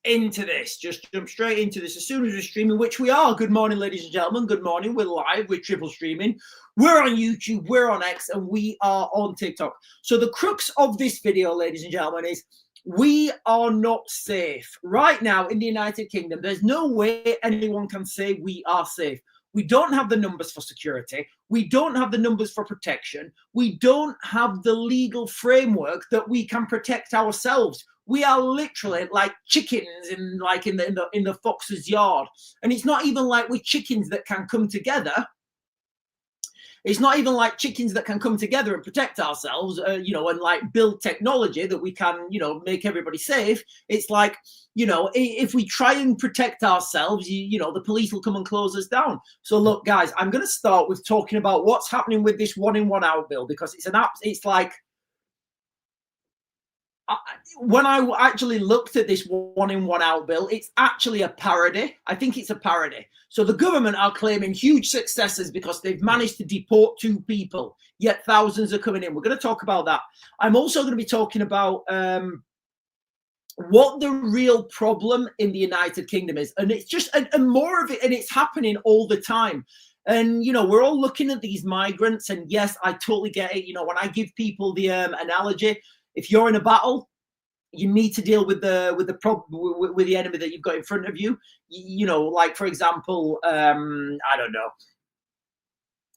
into this. Just jump straight into this as soon as we're streaming, which we are. Good morning, ladies and gentlemen. Good morning. We're live. We're triple streaming. We're on YouTube. We're on X, and we are on TikTok. So the crux of this video, ladies and gentlemen, is we are not safe right now in the United Kingdom. There's no way anyone can say we are safe. We don't have the numbers for security. We don't have the numbers for protection. We don't have the legal framework that we can protect ourselves. We are literally like chickens in the fox's yard. And it's not even like we're chickens that can come together. It's not even like chickens that can come together and protect ourselves, and like build technology that we can, make everybody safe. It's like, if we try and protect ourselves, the police will come and close us down. So look, guys, I'm going to start with talking about what's happening with this 1 in 1 out bill, because it's like, when I actually looked at this 1 in 1 out bill, it's actually a parody. I think it's a parody. So the government are claiming huge successes because they've managed to deport 2 people, yet thousands are coming in. We're going to talk about that. I'm also going to be talking about what the real problem in the United Kingdom is. And it's just, and more of it, and it's happening all the time. And, we're all looking at these migrants, and yes, I totally get it. When I give people the analogy, if you're in a battle, you need to deal with the problem with the enemy that you've got in front of you. Like for example, I don't know.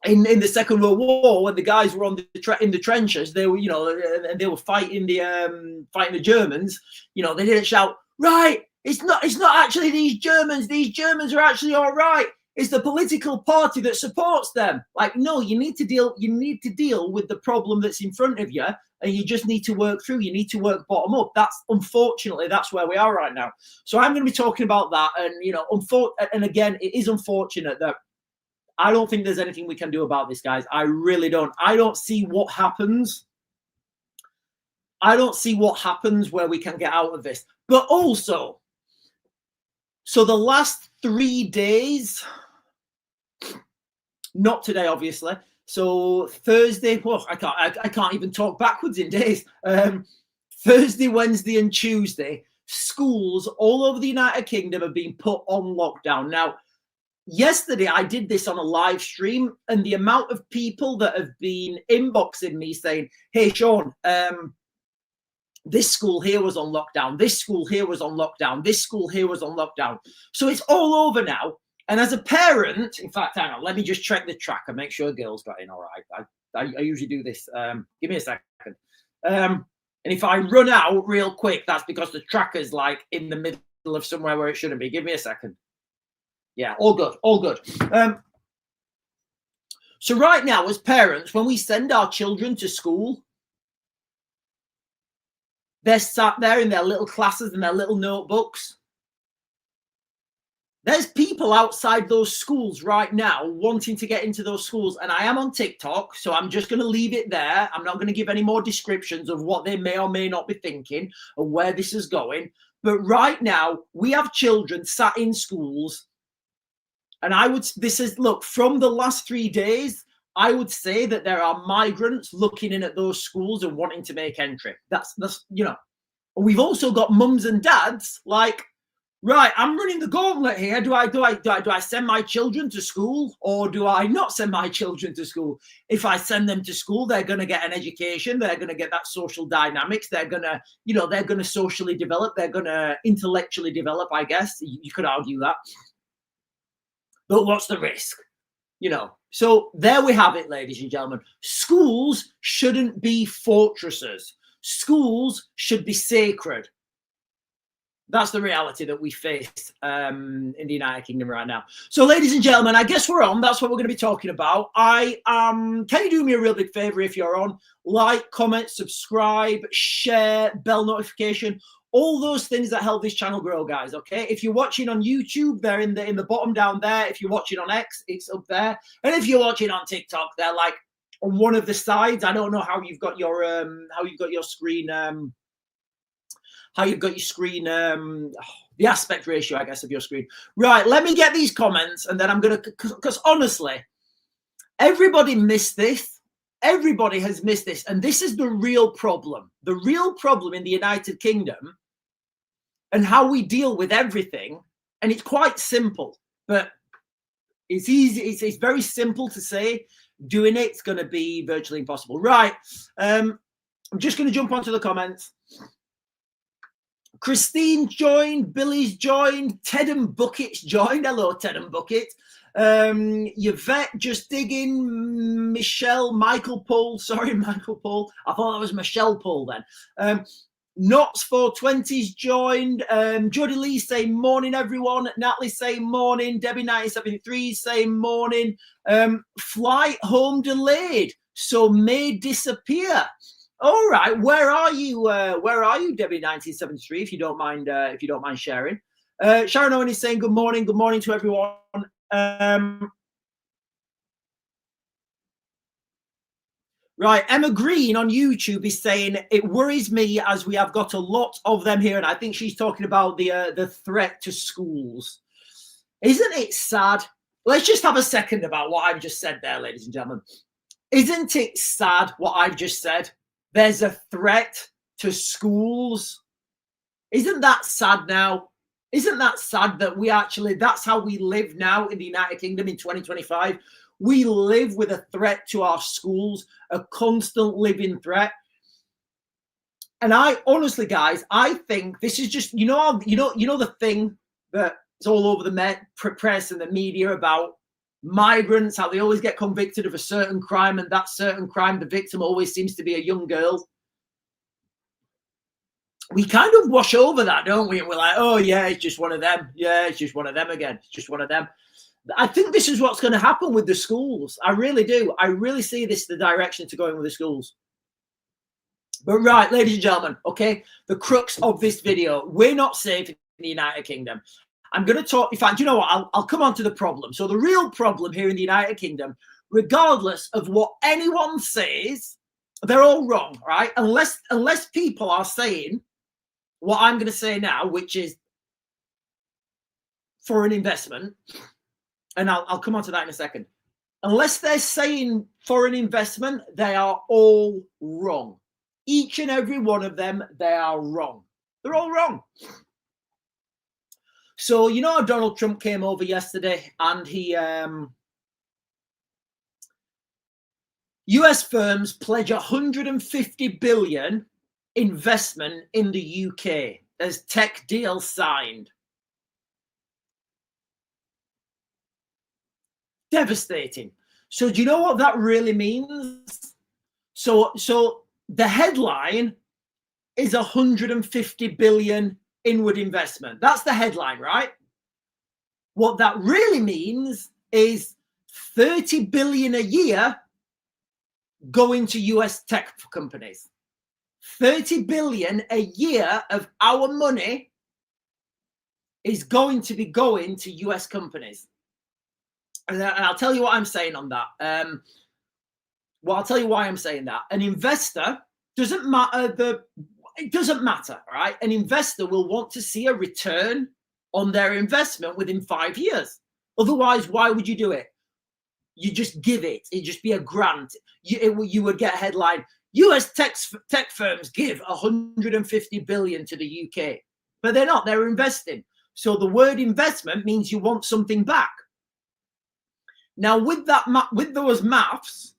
In the Second World War, when the guys were in the trenches, they were and they were fighting the Germans. They didn't shout, right, it's not actually these Germans. These Germans are actually all right. It's the political party that supports them. Like, no, you need to deal with the problem that's in front of you, and you just need to work through. You need to work bottom up. Unfortunately, that's where we are right now. So I'm going to be talking about that. And, and again, it is unfortunate that I don't think there's anything we can do about this, guys. I really don't. I don't see what happens. I don't see what happens where we can get out of this. But also, so the last 3 days, not today, obviously. So Thursday, I can't even talk backwards in days. Thursday, Wednesday, and Tuesday, schools all over the United Kingdom have been put on lockdown. Now, yesterday I did this on a live stream, and the amount of people that have been inboxing me saying, "Hey, Sean, this school here was on lockdown. This school here was on lockdown. This school here was on lockdown." So it's all over now. And as a parent, in fact, hang on, let me just check the tracker, make sure girls got in all right. I usually do this. Give me a second. And if I run out real quick, that's because the tracker's like in the middle of somewhere where it shouldn't be. Give me a second. Yeah, all good, all good. So right now, as parents, when we send our children to school, they're sat there in their little classes and their little notebooks. There's people outside those schools right now wanting to get into those schools. And I am on TikTok, so I'm just going to leave it there. I'm not going to give any more descriptions of what they may or may not be thinking or where this is going. But right now, we have children sat in schools. And look, from the last 3 days, I would say that there are migrants looking in at those schools and wanting to make entry. That's We've also got mums and dads like, right, I'm running the gauntlet here. Do I send my children to school, or do I not send my children to school? If I send them to school, they're going to get an education. They're going to get that social dynamics. They're going to socially develop. They're going to intellectually develop, I guess. You could argue that. But what's the risk? So there we have it, ladies and gentlemen. Schools shouldn't be fortresses. Schools should be sacred. That's the reality that we face in the United Kingdom right now. So, ladies and gentlemen, I guess we're on. That's what we're going to be talking about. Can you do me a real big favor if you're on? Like, comment, subscribe, share, bell notification. All those things that help this channel grow, guys, okay? If you're watching on YouTube, they're in the bottom down there. If you're watching on X, it's up there. And if you're watching on TikTok, they're like on one of the sides. I don't know how you've got your screen the aspect ratio, I guess, of your screen. Right, let me get these comments, and then I'm going to, because honestly, everybody missed this. Everybody has missed this. And this is the real problem. The real problem in the United Kingdom, and how we deal with everything. And it's quite simple, but it's easy. It's very simple to say. Doing it's going to be virtually impossible. Right. I'm just going to jump onto the comments. Christine joined, Billy's joined, Ted and Bucket's joined. Hello, Ted and Bucket. Yvette just digging, Michael Paul. Sorry, Michael Paul. I thought that was Michelle Paul then. Knots 420's joined. Jody Lee saying morning, everyone. Natalie saying morning. Debbie 973 saying morning. Flight home delayed, so may disappear. All right, where are you? Where are you, Debbie 1973? If you don't mind sharing. Sharon Owen is saying good morning. Good morning to everyone. Right, Emma Green on YouTube is saying it worries me as we have got a lot of them here, and I think she's talking about the threat to schools. Isn't it sad? Let's just have a second about what I've just said there, ladies and gentlemen. Isn't it sad what I've just said? There's a threat to schools. Isn't that sad now? Isn't that sad that that's how we live now in the United Kingdom in 2025? We live with a threat to our schools, a constant living threat. And I honestly, guys, I think this is just, you know the thing that is all over the press and the media about migrants, how they always get convicted of a certain crime, and that certain crime, the victim always seems to be a young girl. We kind of wash over that, don't we? And we're like, oh yeah, it's just one of them. Yeah, it's just one of them again. It's just one of them. I think this is what's going to happen with the schools. I really do. I really see this the direction to going with the schools. But right, ladies and gentlemen, okay, the crux of this video, we're not safe in the United Kingdom. I'm going to talk, in fact, you know what, I'll come on to the problem. So the real problem here in the United Kingdom, regardless of what anyone says, they're all wrong, right? Unless people are saying what I'm going to say now, which is foreign investment, and I'll come on to that in a second. Unless they're saying foreign investment, they are all wrong. Each and every one of them, they are wrong. They're all wrong. So, you know how Donald Trump came over yesterday and he, US firms pledge 150 billion investment in the UK as tech deal signed. Devastating. So do you know what that really means? So the headline is 150 billion inward investment. That's the headline, right? What that really means is 30 billion a year going to US tech companies. 30 billion a year of our money is going to be going to US companies. And I'll tell you what I'm saying on that. I'll tell you why I'm saying that. An investor doesn't matter. It doesn't matter, right? An investor will want to see a return on their investment within 5 years. Otherwise, why would you do it? You just give it. It'd just be a grant. You would get a headline: US tech firms give 150 billion to the UK, but they're not. They're investing. So the word investment means you want something back. Now, with those maths,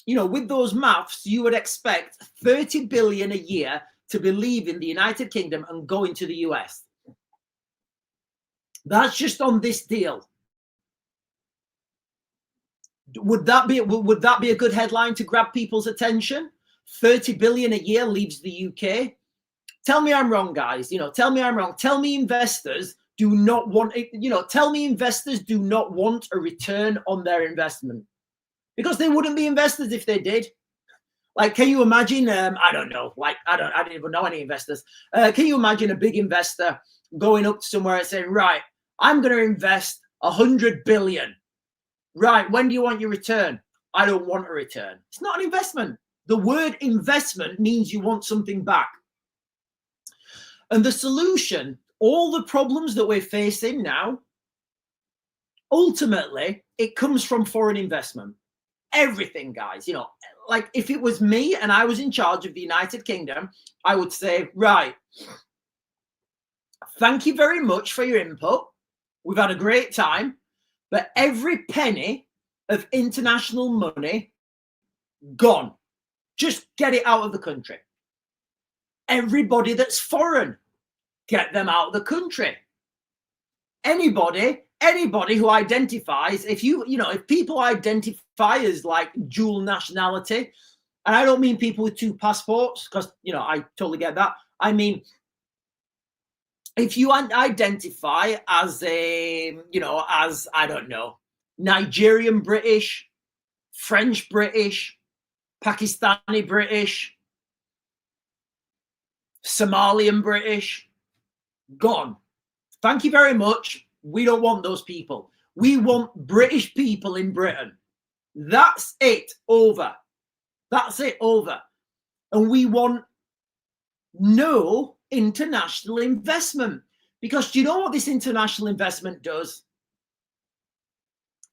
you would expect 30 billion a year to be leaving the United Kingdom and going to the US. That's just on this deal. Would that be a good headline to grab people's attention? 30 billion a year leaves the UK. Tell me I'm wrong, guys. Tell me I'm wrong. Tell me investors do not want it. Tell me investors do not want a return on their investment, because they wouldn't be investors if they did. Like, can you imagine? I don't know. Like, I don't even know any investors. Can you imagine a big investor going up to somewhere and saying, right, I'm going to invest 100 billion. Right. When do you want your return? I don't want a return. It's not an investment. The word investment means you want something back. And the solution, all the problems that we're facing now, ultimately, it comes from foreign investment. everything, guys. You know, like if it was me and I was in charge of the United Kingdom, I would say, right, thank you very much for your input. We've had a great time, but every penny of international money gone. Just get it out of the country. Everybody that's foreign, get them out of the country. Anybody who identifies, if people identify as like dual nationality, and I don't mean people with two passports, because, you know, I totally get that. I mean, if you identify as I don't know, Nigerian British, French British, Pakistani British, Somalian British, gone. Thank you very much. We don't want those people. We want British people in Britain. That's it. Over. That's it. Over. And we want no international investment. Because do you know what this international investment does?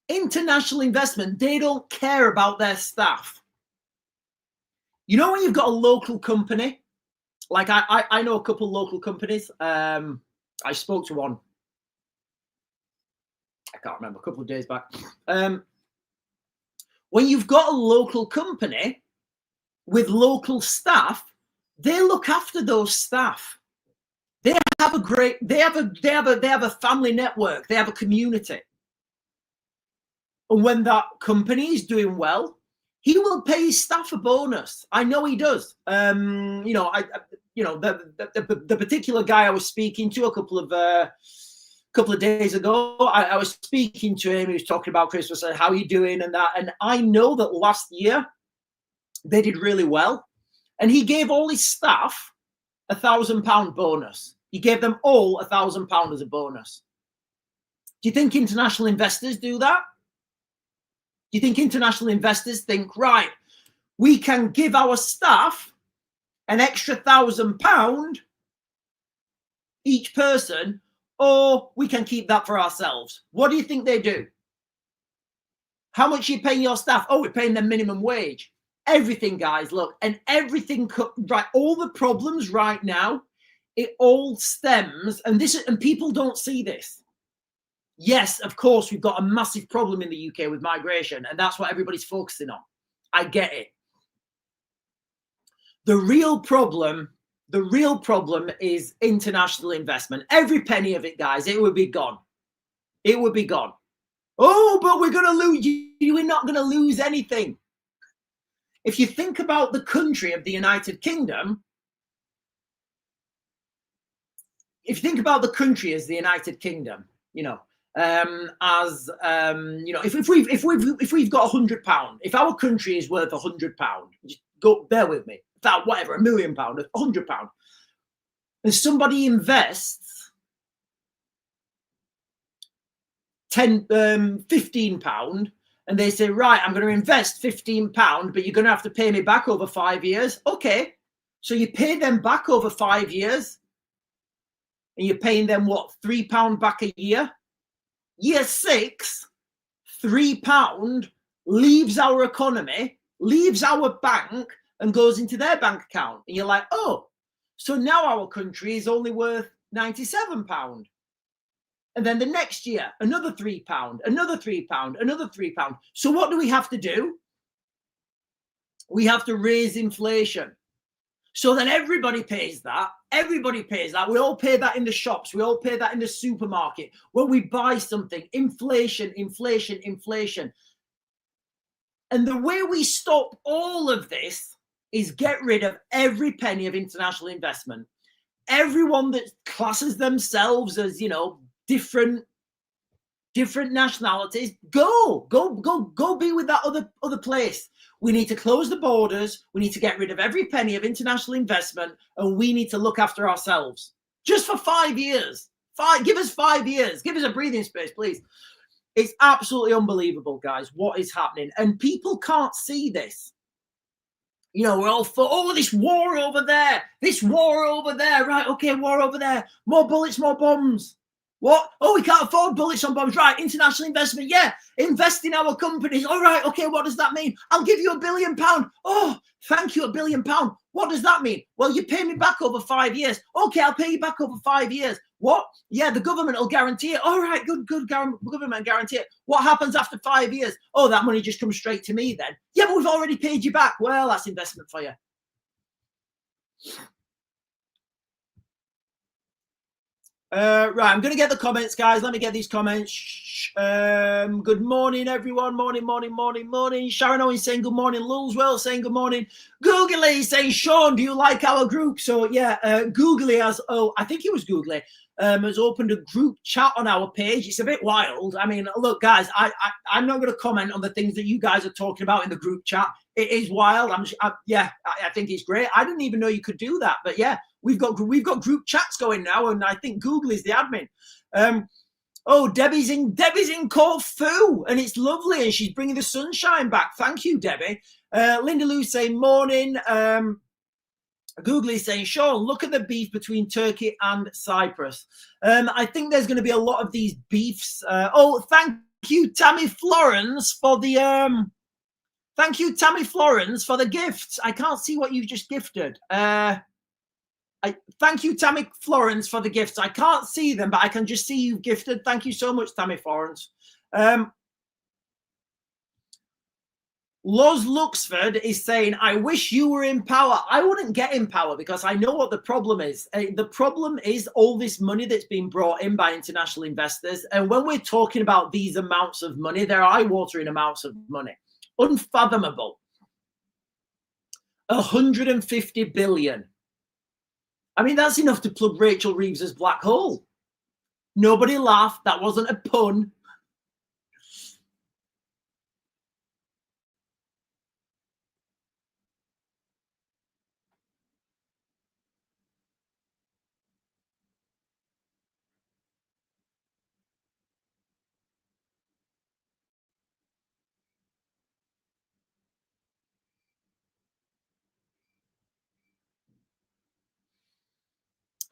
International investment, they don't care about their staff. You know, when you've got a local company, like I know a couple of local companies. I spoke to one, I can't remember, a couple of days back. When you've got a local company with local staff, they look after those staff. They have a family network. They have a community. And when that company is doing well, he will pay his staff a bonus. I know he does. The particular guy I was speaking to a couple of days ago, I was speaking to him. He was talking about Christmas and how you doing and that. And I know that last year they did really well. And he gave all his staff £1,000 bonus. He gave them all £1,000 as a bonus. Do you think international investors do that? Do you think international investors think, right, we can give our staff an extra £1,000 each person, or we can keep that for ourselves? What do you think they do? How much are you paying your staff? Oh, we're paying them minimum wage. Everything, guys, look, and everything, right? All the problems right now, it all stems, and people don't see this. Yes, of course, we've got a massive problem in the UK with migration, and that's what everybody's focusing on. I get it. The real problem is international investment. Every penny of it, guys, it would be gone. It would be gone. Oh, but we're going to lose. We're not going to lose anything. If you think about the country of the United Kingdom, if you think about the country as the United Kingdom, you know, if we've got £100, if our country is worth £100, just bear with me, whatever, £1 million, £100, and somebody invests £15, and they say, right, I'm going to invest £15, but you're going to have to pay me back over 5 years. Okay, so you pay them back over 5 years, and you're paying them what, £3 back a year? Year 6, £3 leaves our economy, leaves our bank, and goes into their bank account. And you're like, oh, so now our country is only worth £97. And then the next year, another £3, another £3, another £3. So what do we have to do? We have to raise inflation. So then everybody pays that. Everybody pays that. We all pay that in the shops. We all pay that in the supermarket. When we buy something, inflation, inflation, inflation. And the way we stop all of this is get rid of every penny of international investment. Everyone that classes themselves as, you know, different nationalities, go be with that other place. We need to close the borders. We need to get rid of every penny of international investment, and we need to look after ourselves just for 5 years. Give us 5 years. Give us a breathing space, please. It's absolutely unbelievable, guys, what is happening. And people can't see this. You know, we're all for, oh, this war over there, this war over there. Right, okay, war over there. More bullets, more bombs. What? Oh, we can't afford bullets on bombs. Right, international investment. Yeah, invest in our companies. All right, okay, what does that mean? I'll give you £1 billion. Oh, thank you, £1 billion. What does that mean? Well, you pay me back over 5 years. Okay, I'll pay you back over 5 years. What? Yeah, the government will guarantee it. All right, good. Government guarantee it. What happens after 5 years? Oh, that money just comes straight to me then. Yeah, but we've already paid you back. Well, that's investment for you. Right, I'm going to get the comments, guys. Let me get these comments. Good morning, everyone. Morning. Sharon Owen saying good morning. Lulswell saying good morning. Googly saying, Sean, do you like our group? So, yeah, Googly has, I think it was Googly, has opened a group chat on our page. It's a bit wild. I mean, look, guys, I'm not going to comment on the things that you guys are talking about in the group chat. It is wild. I think it's great. I didn't even know you could do that. But, yeah. We've got group chats going now, and I think Google is the admin. Debbie's in Corfu, and it's lovely, and she's bringing the sunshine back. Thank you, Debbie. Linda Lou saying morning. Google is saying, Sean, look at the beef between Turkey and Cyprus. I think there's going to be a lot of these beefs. Thank you, Tammy Florence, for the gifts. I can't see what you've just gifted. Thank you, Tammy Florence, for the gifts. I can't see them, but I can just see you've gifted. Thank you so much, Tammy Florence. Loz Luxford is saying, I wish you were in power. I wouldn't get in power because I know what the problem is. The problem is all this money that's been brought in by international investors. And when we're talking about these amounts of money, they're eye-watering amounts of money. Unfathomable. 150 billion. I mean, that's enough to plug Rachel Reeves's black hole. Nobody laughed. That wasn't a pun.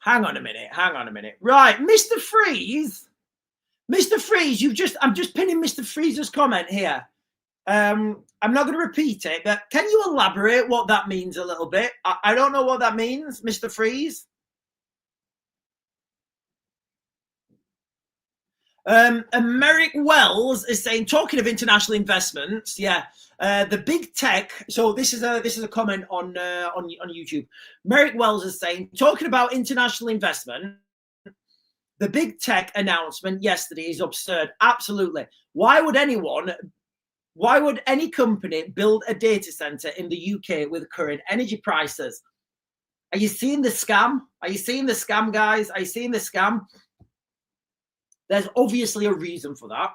Hang on a minute. Right, Mr. Freeze, I'm just pinning Mr. Freeze's comment here. I'm not going to repeat it, but can you elaborate what that means a little bit? I don't know what that means, Mr. Freeze. Merrick Wells is saying, talking of international investments, yeah, the big tech. So this is a comment on YouTube. Merrick Wells is saying, talking about international investment, the big tech announcement yesterday is absurd. Absolutely. Why would any company build a data center in the UK with current energy prices? Are you seeing the scam? Are you seeing the scam, guys? Are you seeing the scam? There's obviously a reason for that.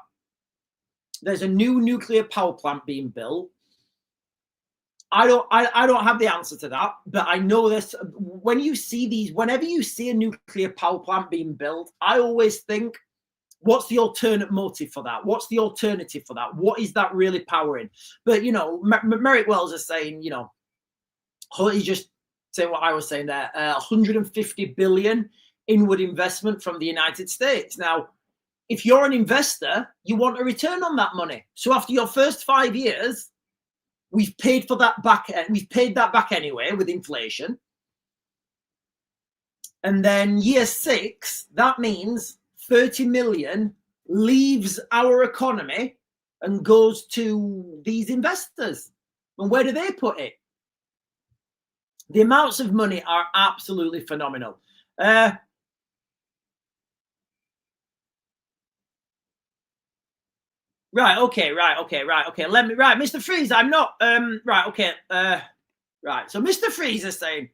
There's a new nuclear power plant being built. I don't have the answer to that, but I know this. Whenever you see a nuclear power plant being built, I always think, what's the alternate motive for that? What's the alternative for that? What is that really powering? But, Merrick Wells is saying, he's just saying what I was saying there, 150 billion inward investment from the United States. Now, if you're an investor, you want a return on that money. So after your first 5 years, we've paid that back anyway with inflation. And then year 6, that means 30 million leaves our economy and goes to these investors. And where do they put it? The amounts of money are absolutely phenomenal. Right, okay. Mr. Freeze, I'm not right, okay. Right. So Mr. Freeze is saying,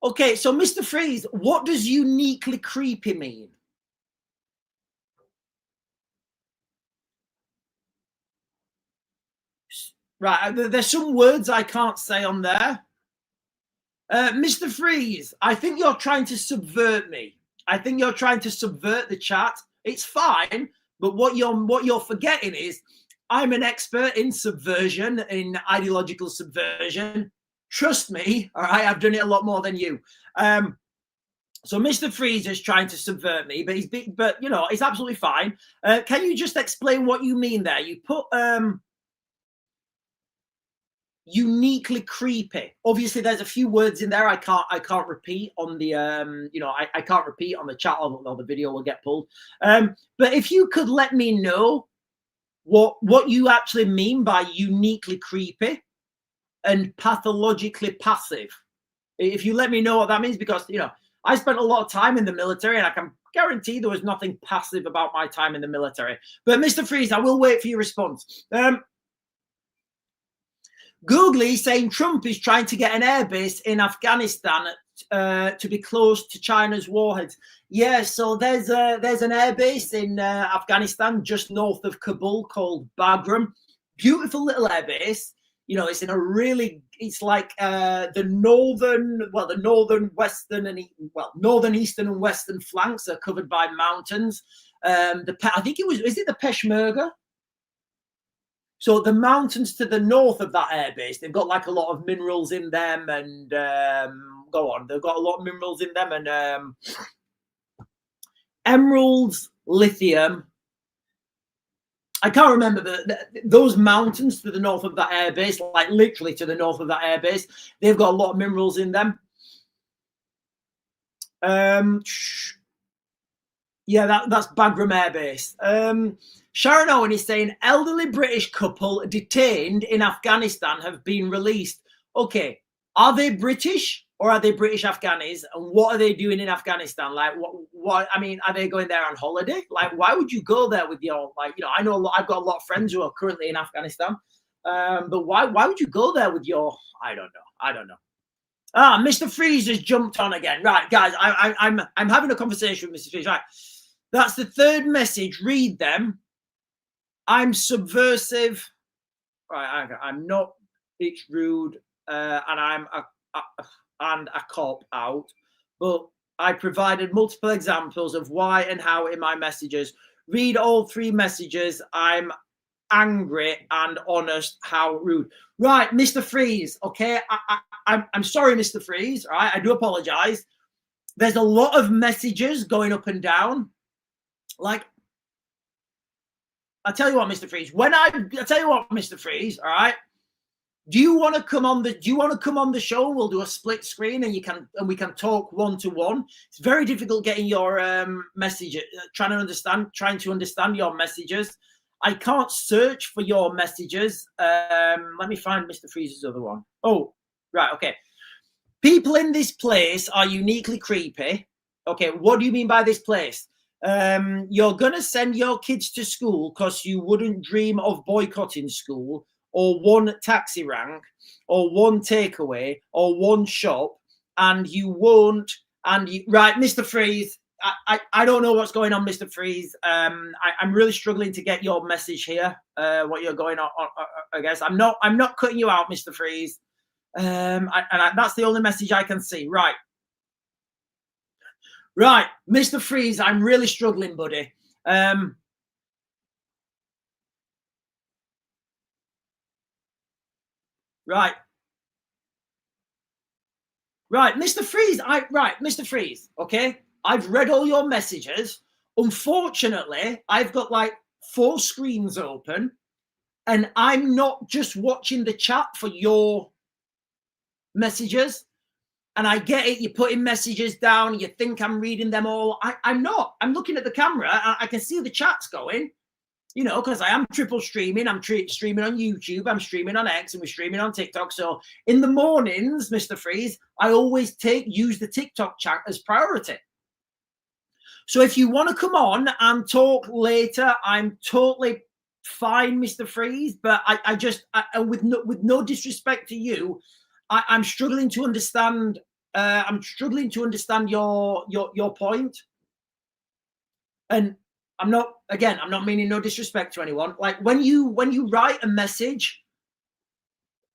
okay, so Mr. Freeze, what does uniquely creepy mean? Right, there's some words I can't say on there. Mr. Freeze, I think you're trying to subvert me. I think you're trying to subvert the chat. It's fine, but what you're forgetting is I'm an expert in subversion, in ideological subversion. Trust me, all right, I've done it a lot more than you. So Mr. Freezer's trying to subvert me, but you know, it's absolutely fine. Can you just explain what you mean there? You put uniquely creepy. Obviously, there's a few words in there I can't repeat on the you know, I can't repeat on the chat, or the video will get pulled. But if you could let me know what you actually mean by uniquely creepy and pathologically passive. If you let me know what that means, because you know, I spent a lot of time in the military and I can guarantee there was nothing passive about my time in the military. But Mr. Freeze, I will wait for your response. Googly saying Trump is trying to get an airbase in Afghanistan to be close to China's warheads. Yeah, so there's an airbase in Afghanistan just north of Kabul called Bagram. Beautiful little airbase. You know, it's in a really, it's like the northern, northern, eastern and western flanks are covered by mountains. I think it was, is it the Peshmerga? So the mountains to the north of that airbase, they've got like a lot of minerals in them, and they've got a lot of minerals in them, and emeralds, lithium. I can't remember, but those mountains to the north of that airbase, like literally to the north of that airbase, they've got a lot of minerals in them. Yeah, that's Bagram Air Base. Sharon Owen is saying elderly British couple detained in Afghanistan have been released. Okay, are they British or are they British Afghanis? And what are they doing in Afghanistan? Like, what? I mean, are they going there on holiday? Like, why would you go there with your, like, you know, I know I've got a lot of friends who are currently in Afghanistan, but why would you go there with your? I don't know. Ah, Mr. Freeze has jumped on again. Right, guys, I'm having a conversation with Mr. Freeze. Right. That's the third message. Read them. I'm subversive. Right, I'm not. It's rude, and I'm a cop out. But I provided multiple examples of why and how in my messages. Read all three messages. I'm angry and honest. How rude. Right, Mr. Freeze. Okay, I'm sorry, Mr. Freeze. All right, I do apologize. There's a lot of messages going up and down. Like, I'll tell you what, Mr. Freeze. I'll tell you what, Mr. Freeze. All right. Do you want to come on the show? We'll do a split screen, and we can talk one to one. It's very difficult getting your message, trying to understand your messages. I can't search for your messages. Let me find Mr. Freeze's other one. Oh, right, okay. People in this place are uniquely creepy. Okay, what do you mean by this place? You're gonna send your kids to school because you wouldn't dream of boycotting school, or one taxi rank, or one takeaway, or one shop, and you won't. Right, Mr. Freeze. I don't know what's going on, Mr. Freeze. I'm really struggling to get your message here. What you're going on, I guess. I'm not cutting you out, Mr. Freeze. That's the only message I can see. Right. Right, Mr. Freeze, I'm really struggling, buddy. Right. Right, Mr. Freeze, Mr. Freeze, okay? I've read all your messages. Unfortunately, I've got like 4 screens open, and I'm not just watching the chat for your messages. And I get it, you're putting messages down, you think I'm reading them all. I'm not. I'm looking at the camera, I can see the chats going, you know, because I am triple streaming. I'm streaming on YouTube, I'm streaming on X, and we're streaming on TikTok. So in the mornings, Mr. Freeze, I always use the TikTok chat as priority. So if you want to come on and talk later, I'm totally fine, Mr. Freeze. But I just, with no disrespect to you, I'm struggling to understand. I'm struggling to understand your point. And I'm not meaning no disrespect to anyone. Like, when you write a message,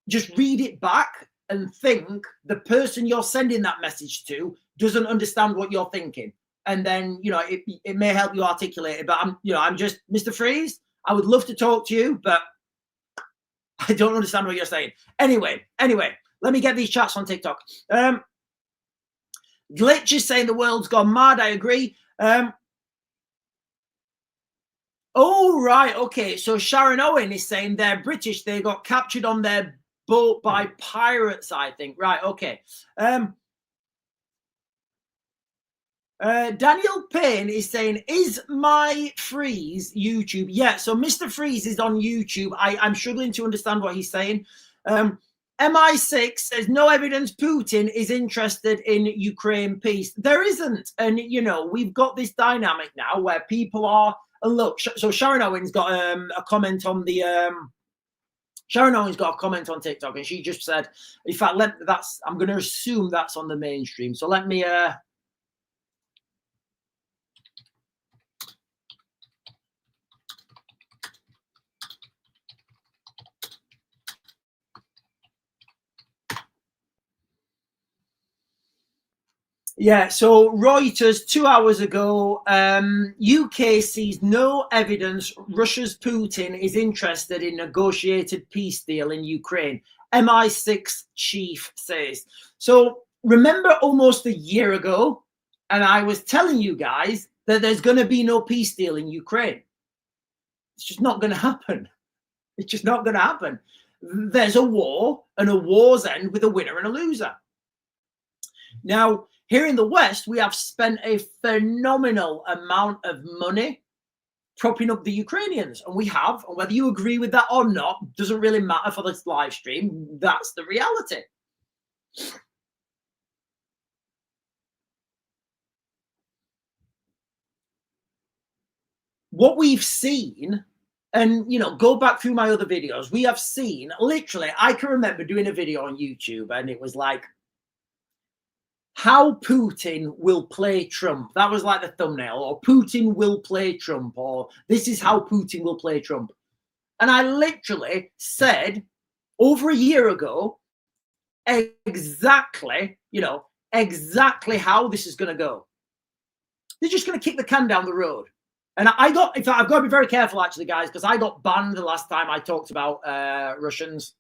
just read it back and think the person you're sending that message to doesn't understand what you're thinking. And then, you know, it may help you articulate it. But I'm just, Mr. Freeze, I would love to talk to you, but I don't understand what you're saying. Anyway, Let me get these chats on TikTok. Glitch is saying the world's gone mad. I agree. Oh, right. Okay. So Sharon Owen is saying they're British. They got captured on their boat by pirates, I think. Right. Okay. Daniel Payne is saying, is my Freeze YouTube? Yeah. So Mr. Freeze is on YouTube. I'm struggling to understand what he's saying. MI6 says no evidence Putin is interested in Ukraine peace. There isn't. And, you know, we've got this dynamic now where people are, and look, so Sharon Owen's got a comment on the, Sharon Owen's got a comment on TikTok, and she just said, in fact, I'm going to assume that's on the mainstream. So let me, yeah, so Reuters 2 hours ago, UK sees no evidence Russia's Putin is interested in negotiated peace deal in Ukraine. MI6 chief says. So remember almost a year ago, and I was telling you guys that there's going to be no peace deal in Ukraine. It's just not going to happen. It's just not going to happen. There's a war, and a war's end with a winner and a loser. Now, here in the West, we have spent a phenomenal amount of money propping up the Ukrainians. And we have, and whether you agree with that or not, doesn't really matter for this live stream. That's the reality. What we've seen, and, you know, go back through my other videos, we have seen, literally, I can remember doing a video on YouTube, and it was like, how Putin will play Trump. That was like the thumbnail, or Putin will play Trump, or this is how Putin will play Trump. And I literally said over a year ago, exactly, you know, exactly how this is going to go. They're just going to kick the can down the road. And in fact, I've got to be very careful actually, guys, because I got banned the last time I talked about Russians,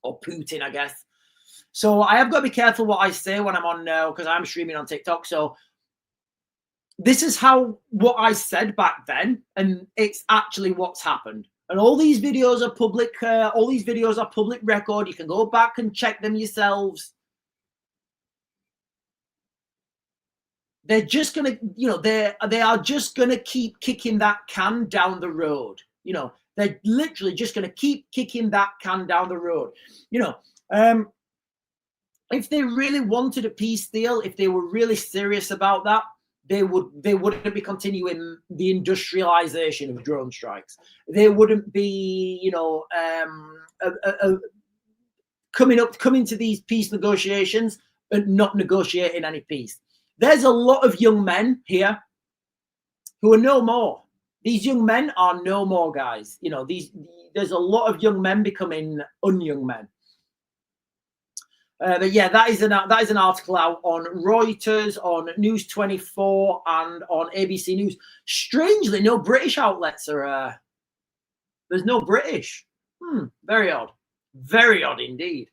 or Putin, I guess. So I have got to be careful what I say when I'm on now, because I'm streaming on TikTok. So this is what I said back then, and it's actually what's happened. And all these videos are public. All these videos are public record. You can go back and check them yourselves. They're just gonna, you know, they are just gonna keep kicking that can down the road. You know, they're literally just gonna keep kicking that can down the road. You know. If they really wanted a peace deal, if they were really serious about that, they wouldn't be continuing the industrialization of drone strikes. They wouldn't be, you know, coming to these peace negotiations and not negotiating any peace. There's a lot of young men here who are no more. These young men are no more, guys. You know, there's a lot of young men becoming unyoung men. But yeah, that is an article out on Reuters, on News 24, and on ABC News. Strangely, no British outlets are. There's no British. Very odd. Very odd indeed.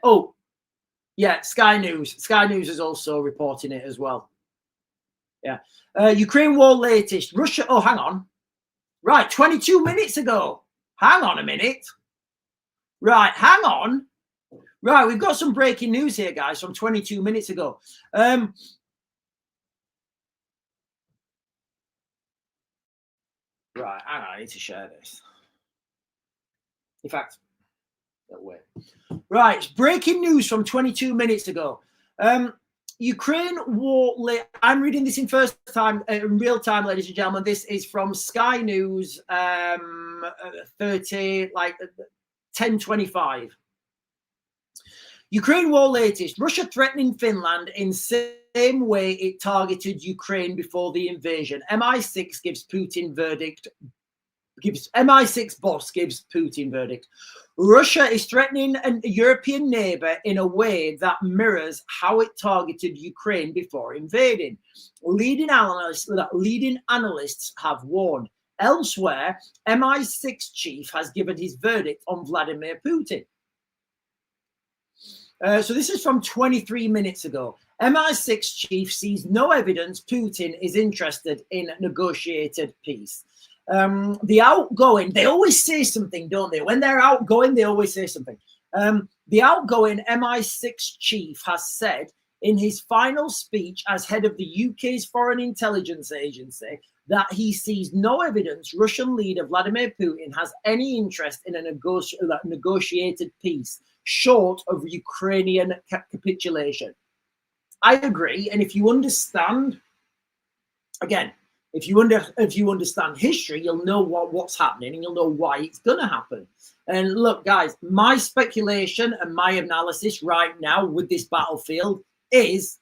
Oh, yeah, Sky News. Sky News is also reporting it as well. Yeah. Ukraine war latest. Russia. Oh, hang on. Right, 22 minutes ago. Hang on a minute. Right, hang on. Right, we've got some breaking news here, guys, from 22 minutes ago. Right, hang on, I need to share this. In fact, wait. Right, breaking news from 22 minutes ago. Ukraine war. I'm reading this in real time, ladies and gentlemen. This is from Sky News, 10:25. Ukraine war latest. Russia threatening Finland in same way it targeted Ukraine before the invasion. MI6 gives Putin verdict. MI6 boss gives Putin verdict. Russia is threatening a European neighbor in a way that mirrors how it targeted Ukraine before invading. Leading analysts have warned. Elsewhere, MI6 chief has given his verdict on Vladimir Putin. So this is from 23 minutes ago. MI6 chief sees no evidence Putin is interested in negotiated peace. The outgoing, they always say something, don't they? When they're outgoing, they always say something. The outgoing MI6 chief has said in his final speech as head of the UK's Foreign Intelligence Agency that he sees no evidence Russian leader Vladimir Putin has any interest in a negotiated peace short of Ukrainian capitulation. I agree, and if you understand, again, if you understand history, you'll know what's happening, and you'll know why it's going to happen. And look, guys, my speculation and my analysis right now with this battlefield is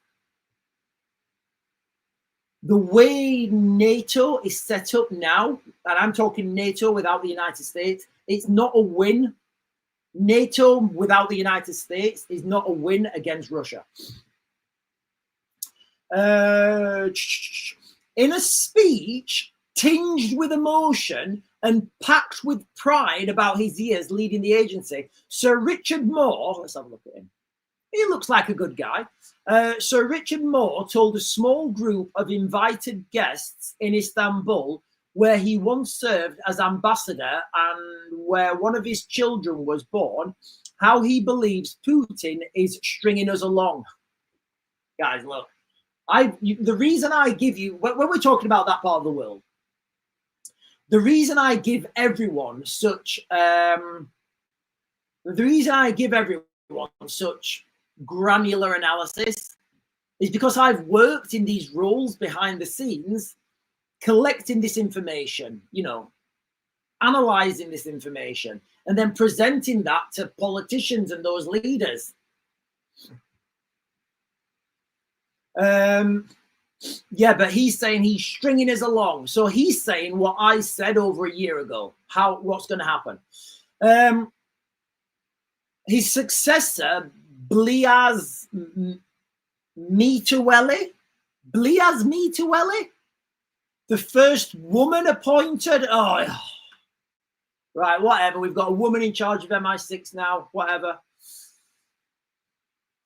the way NATO is set up now, and I'm talking NATO without the United States, it's not a win. NATO without the United States is not a win against Russia. In a speech tinged with emotion and packed with pride about his years leading the agency, Sir Richard Moore, let's have a look at him. He looks like a good guy. Sir Richard Moore told a small group of invited guests in Istanbul, where he once served as ambassador and where one of his children was born, how he believes Putin is stringing us along. Guys, look, the reason I give you, when we're talking about that part of the world, the reason I give everyone such, granular analysis is because I've worked in these roles behind the scenes, collecting this information, analyzing this information, and then presenting that to politicians and those leaders. Yeah, but he's saying he's stringing us along. So he's saying what I said over a year ago, what's going to happen. His successor, Bliaz Miteweli, the first woman appointed. Oh, right, whatever. We've got a woman in charge of MI6 now, whatever.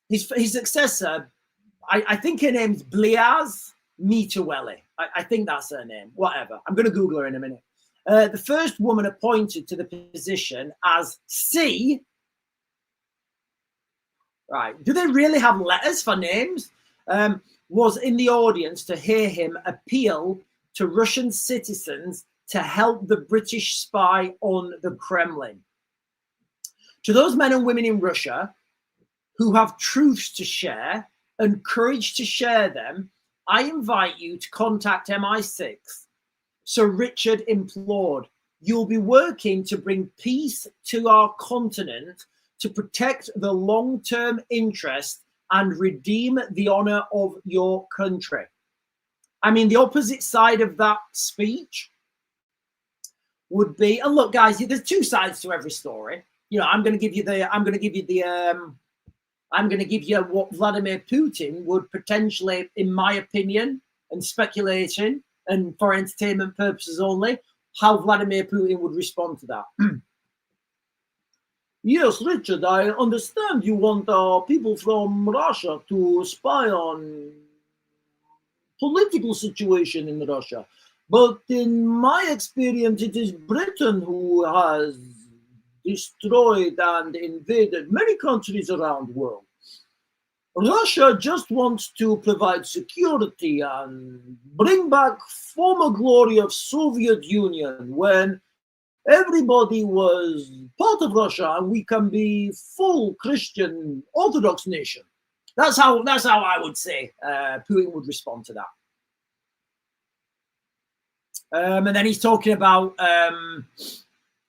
His successor, I think her name's Bliaz Miteweli. I think that's her name. Whatever. I'm going to Google her in a minute. The first woman appointed to the position as C. Right. Do they really have letters for names? Was in the audience to hear him appeal to Russian citizens to help the British spy on the Kremlin. To those men and women in Russia who have truths to share and courage to share them, I invite you to contact MI6. Sir Richard implored, you'll be working to bring peace to our continent, to protect the long-term interest and redeem the honor of your country. I mean, the opposite side of that speech would be, and look, guys, there's two sides to every story. I'm going to give you what Vladimir Putin would potentially, in my opinion, and speculation, and for entertainment purposes only, how Vladimir Putin would respond to that. Yes, Richard, I understand you want people from Russia to spy on political situation in Russia. But in my experience, it is Britain who has destroyed and invaded many countries around the world. Russia just wants to provide security and bring back former glory of Soviet Union when everybody was part of Russia and we can be full Christian Orthodox nation. That's how I would say Putin would respond to that. And then he's talking about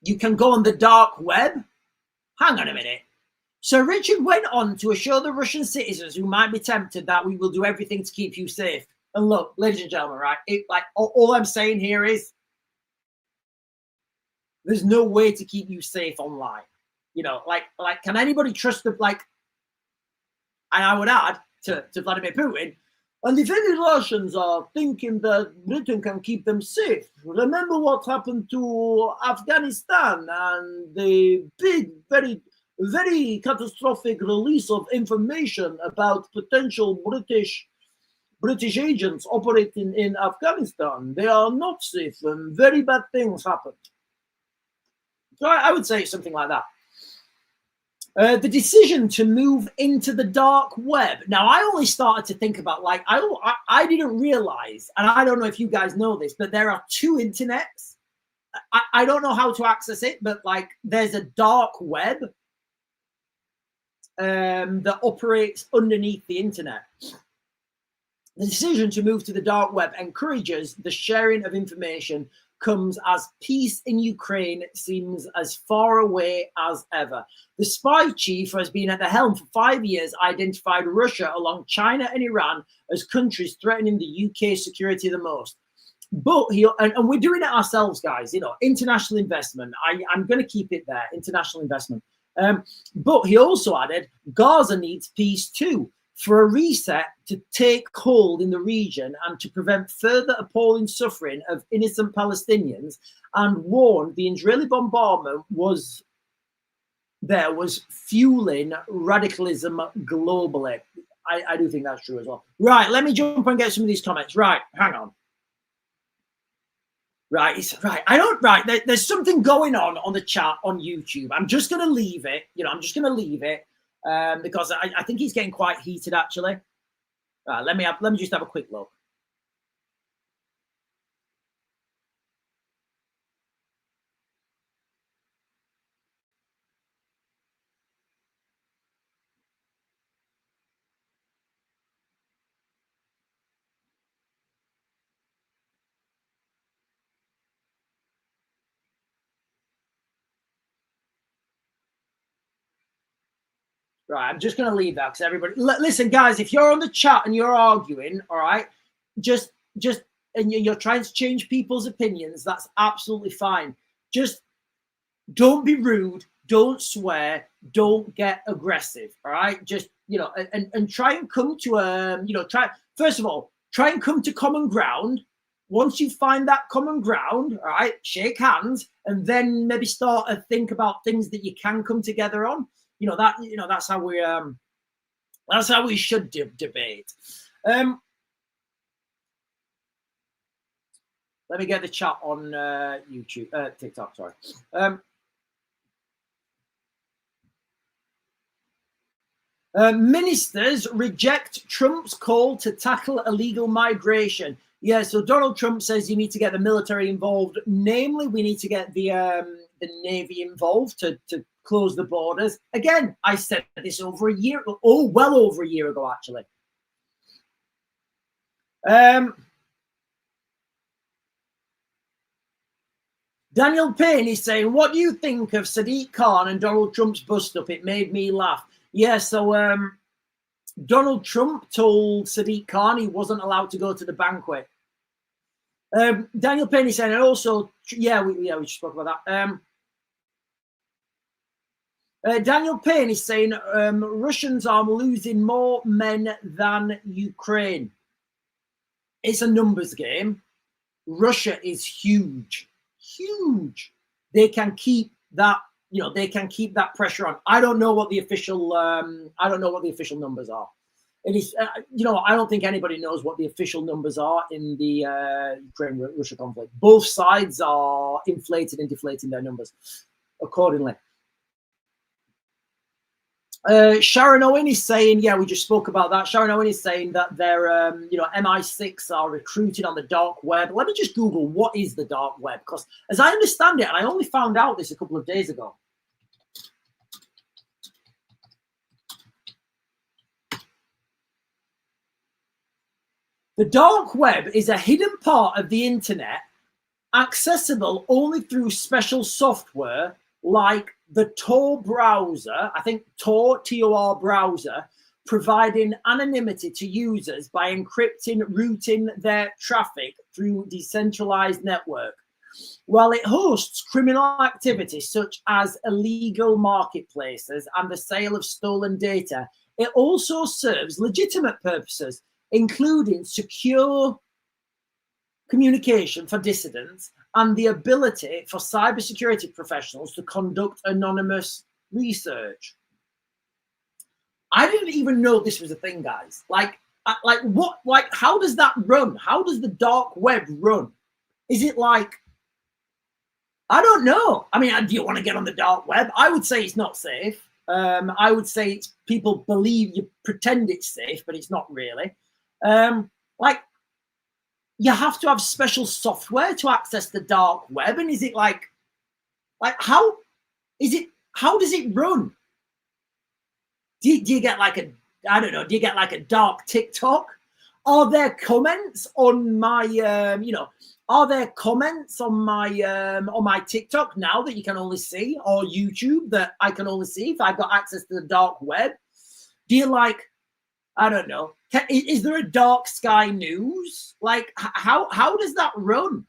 you can go on the dark web. Hang on a minute. Sir Richard went on to assure the Russian citizens who might be tempted that we will do everything to keep you safe. And look, ladies and gentlemen, right? All I'm saying here is there's no way to keep you safe online. Can anybody trust the and I would add to Vladimir Putin, and if any Russians are thinking that Britain can keep them safe, remember what happened to Afghanistan and the big, very very catastrophic release of information about potential British agents operating in Afghanistan. They are not safe and very bad things happened. So I would say something like that. The decision to move into the dark web. Now, I only started to think about, like, I didn't realize, and I don't know if you guys know this, but there are two internets. I don't know how to access it, but like there's a dark web that operates underneath the internet. The decision to move to the dark web encourages the sharing of information, comes as peace in Ukraine seems as far away as ever. The spy chief, who has been at the helm for 5 years, identified Russia along China and Iran as countries threatening the UK security the most. But and we're doing it ourselves, guys, you know, international investment. I'm going to keep it there, international investment. But he also added, Gaza needs peace too, for a reset to take hold in the region and to prevent further appalling suffering of innocent Palestinians, and warned the Israeli bombardment was fueling radicalism globally. I do think that's true as well. Right, let me jump and get some of these comments. Right, hang on. Right, there's something going on the chat on YouTube. I'm just going to leave it. You know, I'm just going to leave it. Because I think he's getting quite heated, actually. Let me just have a quick look. Right, I'm just going to leave that because everybody. Listen, guys, if you're on the chat and you're arguing, all right, just and you're trying to change people's opinions, that's absolutely fine. Just don't be rude, don't swear, don't get aggressive, all right? Just, you know, and try and come to first of all, try and come to common ground. Once you find that common ground, all right, shake hands, and then maybe start to think about things that you can come together on. That's how we should debate. Let me get the chat on YouTube, TikTok. Sorry. Ministers reject Trump's call to tackle illegal migration. Yeah, so Donald Trump says you need to get the military involved. Namely, we need to get the Navy involved to close the borders. Again, I said this well over a year ago, actually. Daniel Payne is saying, what do you think of Sadiq Khan and Donald Trump's bust-up? It made me laugh. Yeah, so Donald Trump told Sadiq Khan he wasn't allowed to go to the banquet. Daniel Payne is saying, and also, we just spoke about that. Daniel Payne is saying Russians are losing more men than Ukraine. It's a numbers game. Russia is huge. They can keep that. They can keep that pressure on. I don't know what the official. Numbers are. It is. I don't think anybody knows what the official numbers are in the Ukraine-Russia conflict. Both sides are inflating and deflating their numbers accordingly. Sharon Owen is saying, yeah, we just spoke about that. Sharon Owen is saying that their, MI6 are recruited on the dark web. Let me just Google what is the dark web, because as I understand it, and I only found out this a couple of days ago. The dark web is a hidden part of the internet, accessible only through special software like the Tor browser, I think Tor, T-O-R browser, providing anonymity to users by encrypting, routing their traffic through decentralized network. While it hosts criminal activities such as illegal marketplaces and the sale of stolen data, it also serves legitimate purposes, including secure communication for dissidents and the ability for cybersecurity professionals to conduct anonymous research. I didn't even know this was a thing, guys. Like what? Like, how does that run? How does the dark web run? Is it like, I don't know. I mean, do you want to get on the dark web? I would say it's not safe. I would say it's people believe, you pretend it's safe, but it's not really. Like, you have to have special software to access the dark web, and is it like how is it? How does it run? Do you get like a, I don't know, do you get like a dark TikTok? Are there comments on my, are there comments on my TikTok now that you can only see, or YouTube that I can only see if I've got access to the dark web? Do you like, I don't know, is there a dark sky news? Like, how does that run?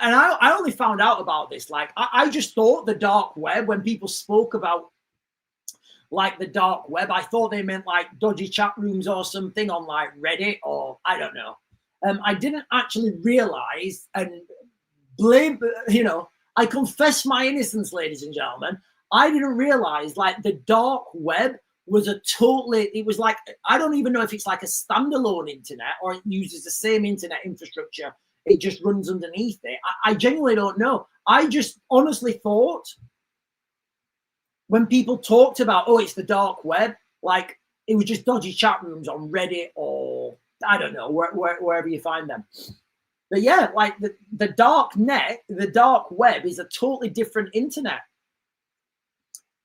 And I only found out about this. Like, I just thought the dark web, when people spoke about like the dark web, I thought they meant like dodgy chat rooms or something on like Reddit, or I don't know. I didn't actually realize, and blame, I confess my innocence, ladies and gentlemen. I didn't realize like the dark web was it was like, I don't even know if it's like a standalone internet or it uses the same internet infrastructure. It just runs underneath it. I genuinely don't know. I just honestly thought when people talked about, oh, it's the dark web, like it was just dodgy chat rooms on Reddit or I don't know, wherever you find them. But yeah, like the dark net, the dark web is a totally different internet.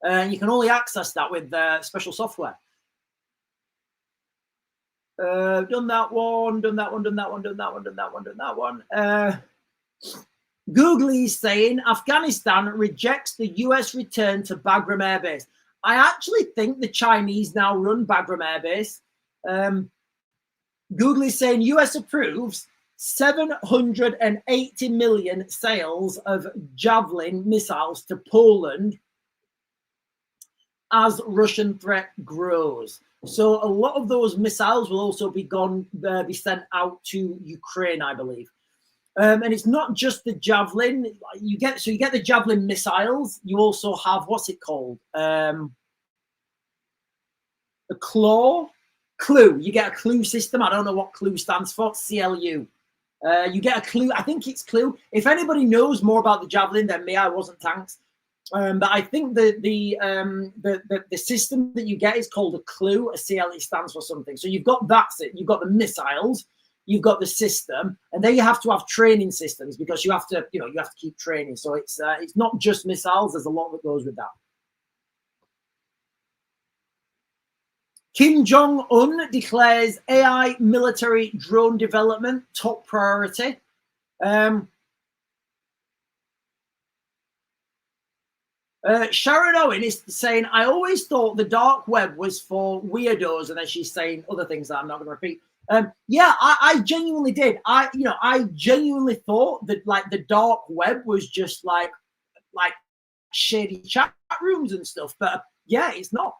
And you can only access that with special software. Done that one. Googly is saying Afghanistan rejects the US return to Bagram Air Base. I actually think the Chinese now run Bagram Air Base. Googly is saying US approves 780 million sales of Javelin missiles to Poland as Russian threat grows. So a lot of those missiles will also be sent out to Ukraine, I believe. And it's not just the Javelin. You get the Javelin missiles. You also have, what's it called? The Clue. You get a Clue system. I don't know what Clue stands for. CLU. You get a Clue. I think it's Clue. If anybody knows more about the Javelin than me, I wasn't, thanks. But I think the system that you get is called a Clue. A CLE stands for something. So you've got you've got the missiles, you've got the system, and then you have to have training systems because you have to keep training. So it's not just missiles. There's a lot that goes with that. Kim Jong-un declares AI military drone development top priority. Sharon Owen is saying, I always thought the dark web was for weirdos, and then she's saying other things that I'm not going to repeat. Yeah, I genuinely did. I genuinely thought that like the dark web was just like shady chat rooms and stuff, but yeah, it's not.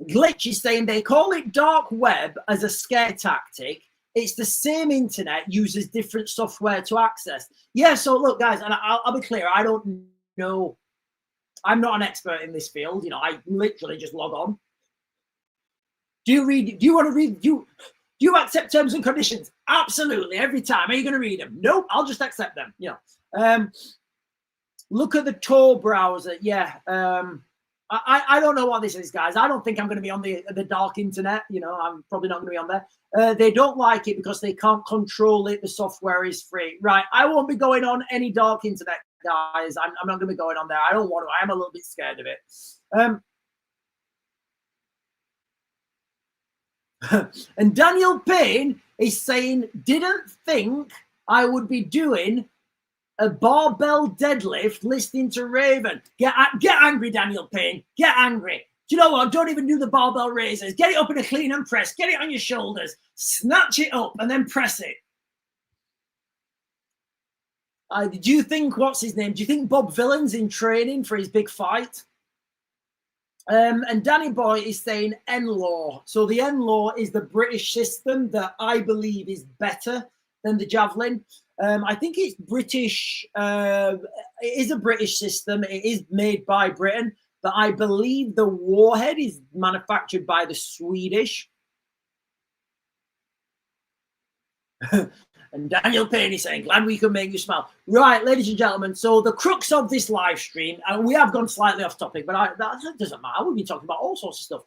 Glitch is saying they call it dark web as a scare tactic. It's the same internet, uses different software to access. Yeah, so look, guys, and I'll be clear, I don't know. I'm not an expert in this field. I literally just log on. Do you want to read? Do you accept terms and conditions? Absolutely, every time. Are you going to read them? Nope, I'll just accept them. Look at the Tor browser. Yeah. I don't know what this is, guys. I don't think I'm going to be on the dark internet. I'm probably not going to be on there. They don't like it because they can't control it. The software is free. Right. I won't be going on any dark internet, guys. I'm not going to be going on there. I don't want to. I am a little bit scared of it. And Daniel Payne is saying, didn't think I would be doing a barbell deadlift listening to Raven. Get angry, Daniel Payne. Get angry. Do you know what? Don't even do the barbell raises. Get it up in a clean and press. Get it on your shoulders. Snatch it up and then press it. Do you think, what's his name? Do you think Bob Villan's in training for his big fight? And Danny Boy is saying N-Law. So the N-Law is the British system that I believe is better than the Javelin. I think it's British. It is a British system. It is made by Britain, but I believe the warhead is manufactured by the Swedish. And Daniel Payne is saying, glad we could make you smile. Right, ladies and gentlemen, so the crux of this live stream, and we have gone slightly off topic, but that doesn't matter. We've been talking about all sorts of stuff.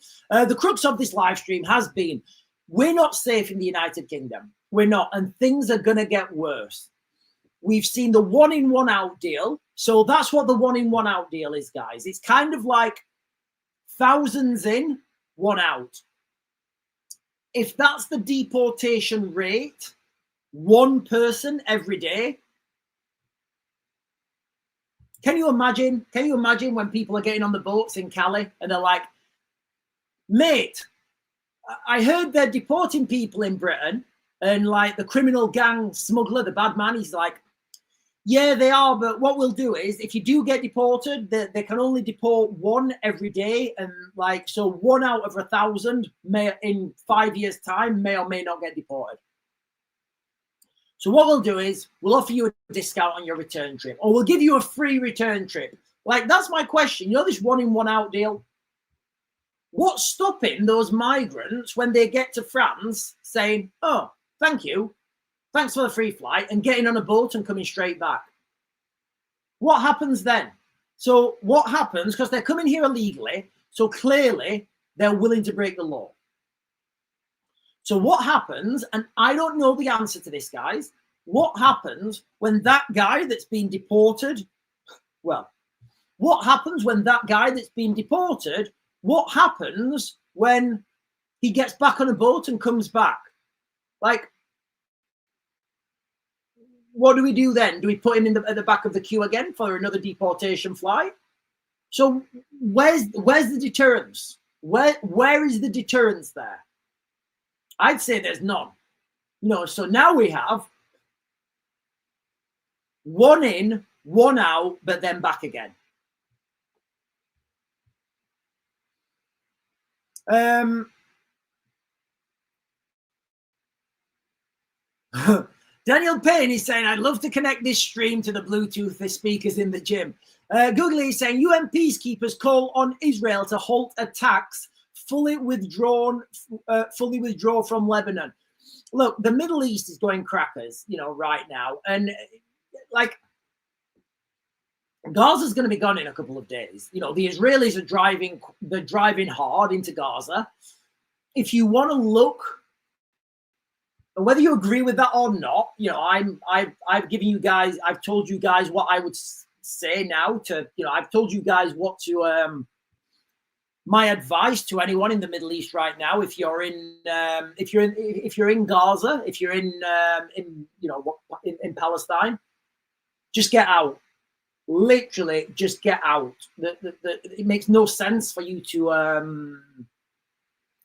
The crux of this live stream has been, we're not safe in the United Kingdom. We're not, and things are going to get worse. We've seen the 1 in 1 out deal. So that's what the 1 in 1 out deal is, guys. It's kind of like thousands in, 1 out. If that's the deportation rate, 1 person every day. Can you imagine? Can you imagine when people are getting on the boats in Cali and they're like, mate, I heard they're deporting people in Britain, and like the criminal gang smuggler, the bad man, he's like, yeah, they are, but what we'll do is if you do get deported, they can only deport 1 every day, and like, so 1 out of 1,000 may in 5 years time may or may not get deported. So what we'll do is we'll offer you a discount on your return trip, or we'll give you a free return trip. Like, that's my question. You know, this 1 in 1 out deal, what's stopping those migrants when they get to France saying, oh, thank you, thanks for the free flight, and getting on a boat and coming straight back? What happens then? So what happens, because they're coming here illegally, so clearly they're willing to break the law. So what happens, and I don't know the answer to this, guys, what happens when that guy that's been deported, well, what happens when that guy that's been deported, what happens when he gets back on a boat and comes back? Like, what do we do then? Do we put him at the back of the queue again for another deportation flight? So where's the deterrence? Where is the deterrence there? I'd say there's none. No, so now we have 1 in, 1 out, but then back again. Daniel Payne is saying, I'd love to connect this stream to the Bluetooth speakers in the gym. Googly is saying, UN peacekeepers call on Israel to halt attacks, fully withdraw from Lebanon. Look, the Middle East is going crackers, you know, right now. And like, Gaza's going to be gone in a couple of days. You know, the Israelis are driving hard into Gaza. If you want to look, whether you agree with that or not, you know, I've given you guys, I've told you guys what I would say now to, you know, I've told you guys what to, my advice to anyone in the Middle East right now, if you're in Gaza, if you're in Palestine, just get out. Literally, just get out. It makes no sense for you to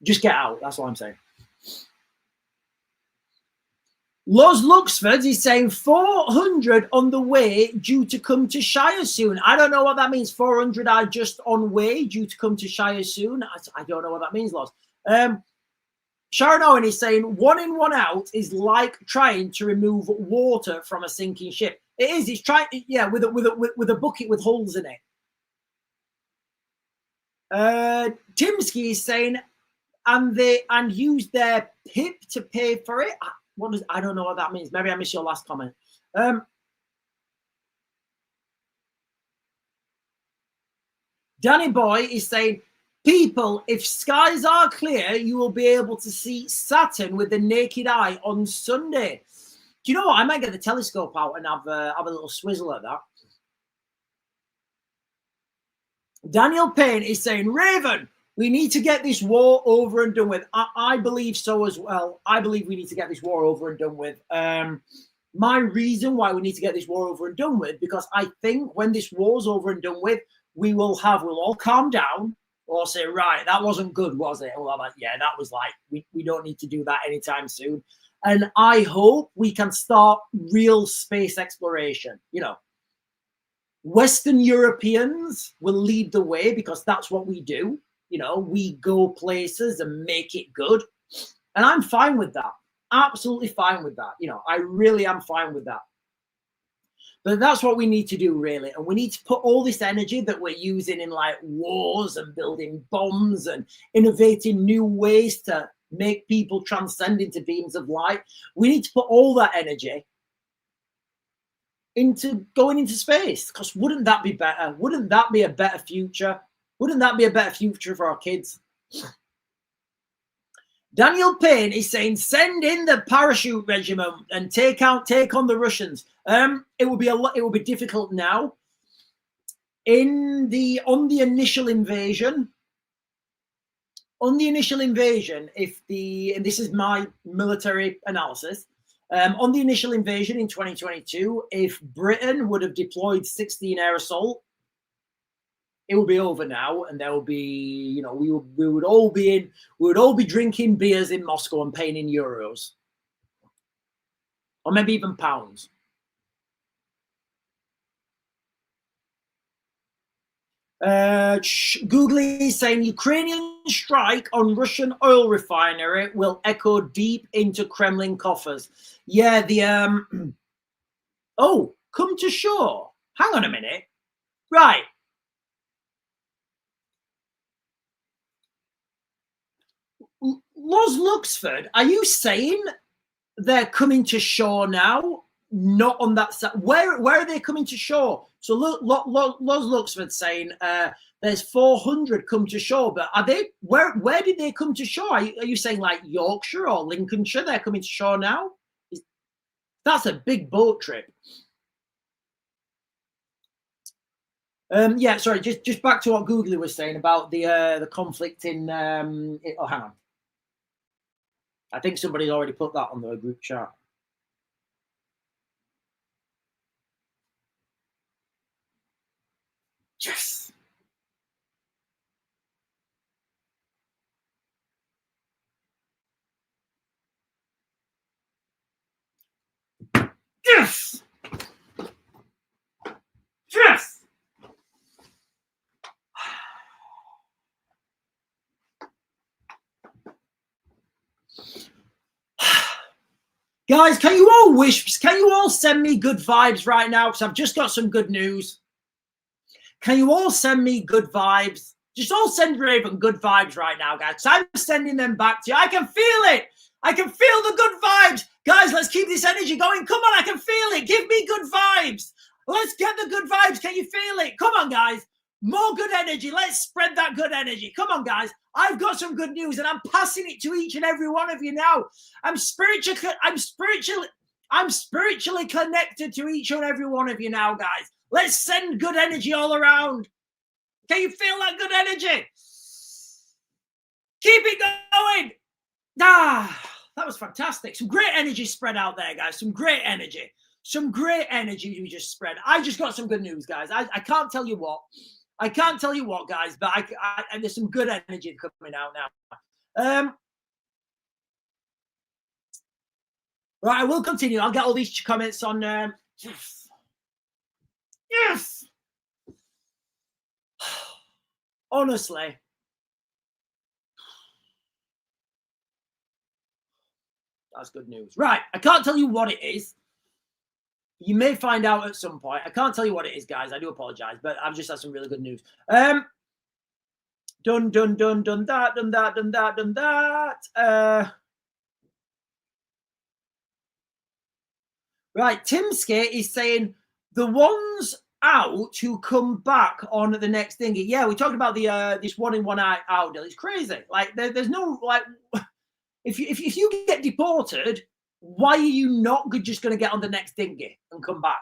just get out. That's what I'm saying. Los Luxford is saying 400 on the way due to come to Shire soon. I don't know what that means. 400 are just on way due to come to Shire soon. I don't know what that means, Los. Sharon Owen is saying 1 in 1 out is like trying to remove water from a sinking ship. It is. It's trying, yeah, with a bucket with holes in it. Timsky is saying, and use their PIP to pay for it. I don't know what that means. Maybe I missed your last comment. Danny Boy is saying, people, if skies are clear, you will be able to see Saturn with the naked eye on Sunday. Do you know what? I might get the telescope out and have a little swizzle at that. Daniel Payne is saying, Raven, we need to get this war over and done with. I believe so as well. I believe we need to get this war over and done with. My reason why we need to get this war over and done with, because I think when this war's over and done with, we'll all calm down or say, right, that wasn't good, was it? Well, like, yeah, that was like, we don't need to do that anytime soon. And I hope we can start real space exploration. You know, Western Europeans will lead the way because that's what we do. You know, we go places and make it good. And I'm fine with that. Absolutely fine with that. You know, I really am fine with that. But that's what we need to do, really. And we need to put all this energy that we're using in like wars and building bombs and innovating new ways to make people transcend into beams of light. We need to put all that energy into going into space, because wouldn't that be better? Wouldn't that be a better future? Wouldn't that be a better future for our kids? Daniel Payne is saying, send in the parachute regiment and take on the Russians. It will be difficult now. On the initial invasion, and this is my military analysis, on the initial invasion in 2022, if Britain would have deployed 16 air assault, it will be over now, and there will be, you know, we would all be drinking beers in Moscow and paying in euros, or maybe even pounds. Googly is saying Ukrainian strike on Russian oil refinery will echo deep into Kremlin coffers. Yeah, the oh, come to shore. Hang on a minute. Right. Los Luxford, are you saying they're coming to shore now? Not on that side. Where are they coming to shore? So look, Los Luxford saying there's 400 come to shore, but are they? Where did they come to shore? Are you saying like Yorkshire or Lincolnshire? They're coming to shore now. That's a big boat trip. Yeah, sorry. Just back to what Googly was saying about the conflict in. Oh, hang on. I think somebody's already put that on the group chat. Yes. Yes. Yes. Guys, can you all send me good vibes right now? Because I've just got some good news. Can you all send me good vibes? Just all send Raven good vibes right now, guys. I'm sending them back to you. I can feel it. I can feel the good vibes. Guys, let's keep this energy going. Come on, I can feel it. Give me good vibes. Let's get the good vibes. Can you feel it? Come on, guys. More good energy. Let's spread that good energy. Come on, guys. I've got some good news, and I'm passing it to each and every one of you now. I'm spiritually connected to each and every one of you now, guys. Let's send good energy all around. Can you feel that good energy? Keep it going. That was fantastic. Some great energy spread out there, guys. Some great energy. Some great energy we just spread. I just got some good news, guys. I can't tell you what. I can't tell you what, guys, but and there's some good energy coming out now. Right, I will continue. I'll get all these comments on. Yes. Yes. Honestly. That's good news. Right, I can't tell you what it is. You may find out at some point. I can't tell you what it is, guys. I do apologize, but I've just had some really good news. Done that. Right, Timskate is saying the ones out who come back on the next thing. Yeah, we talked about the this 1 in 1 out deal. It's crazy. Like there's no like if you get deported, why are you not just going to get on the next dinghy and come back?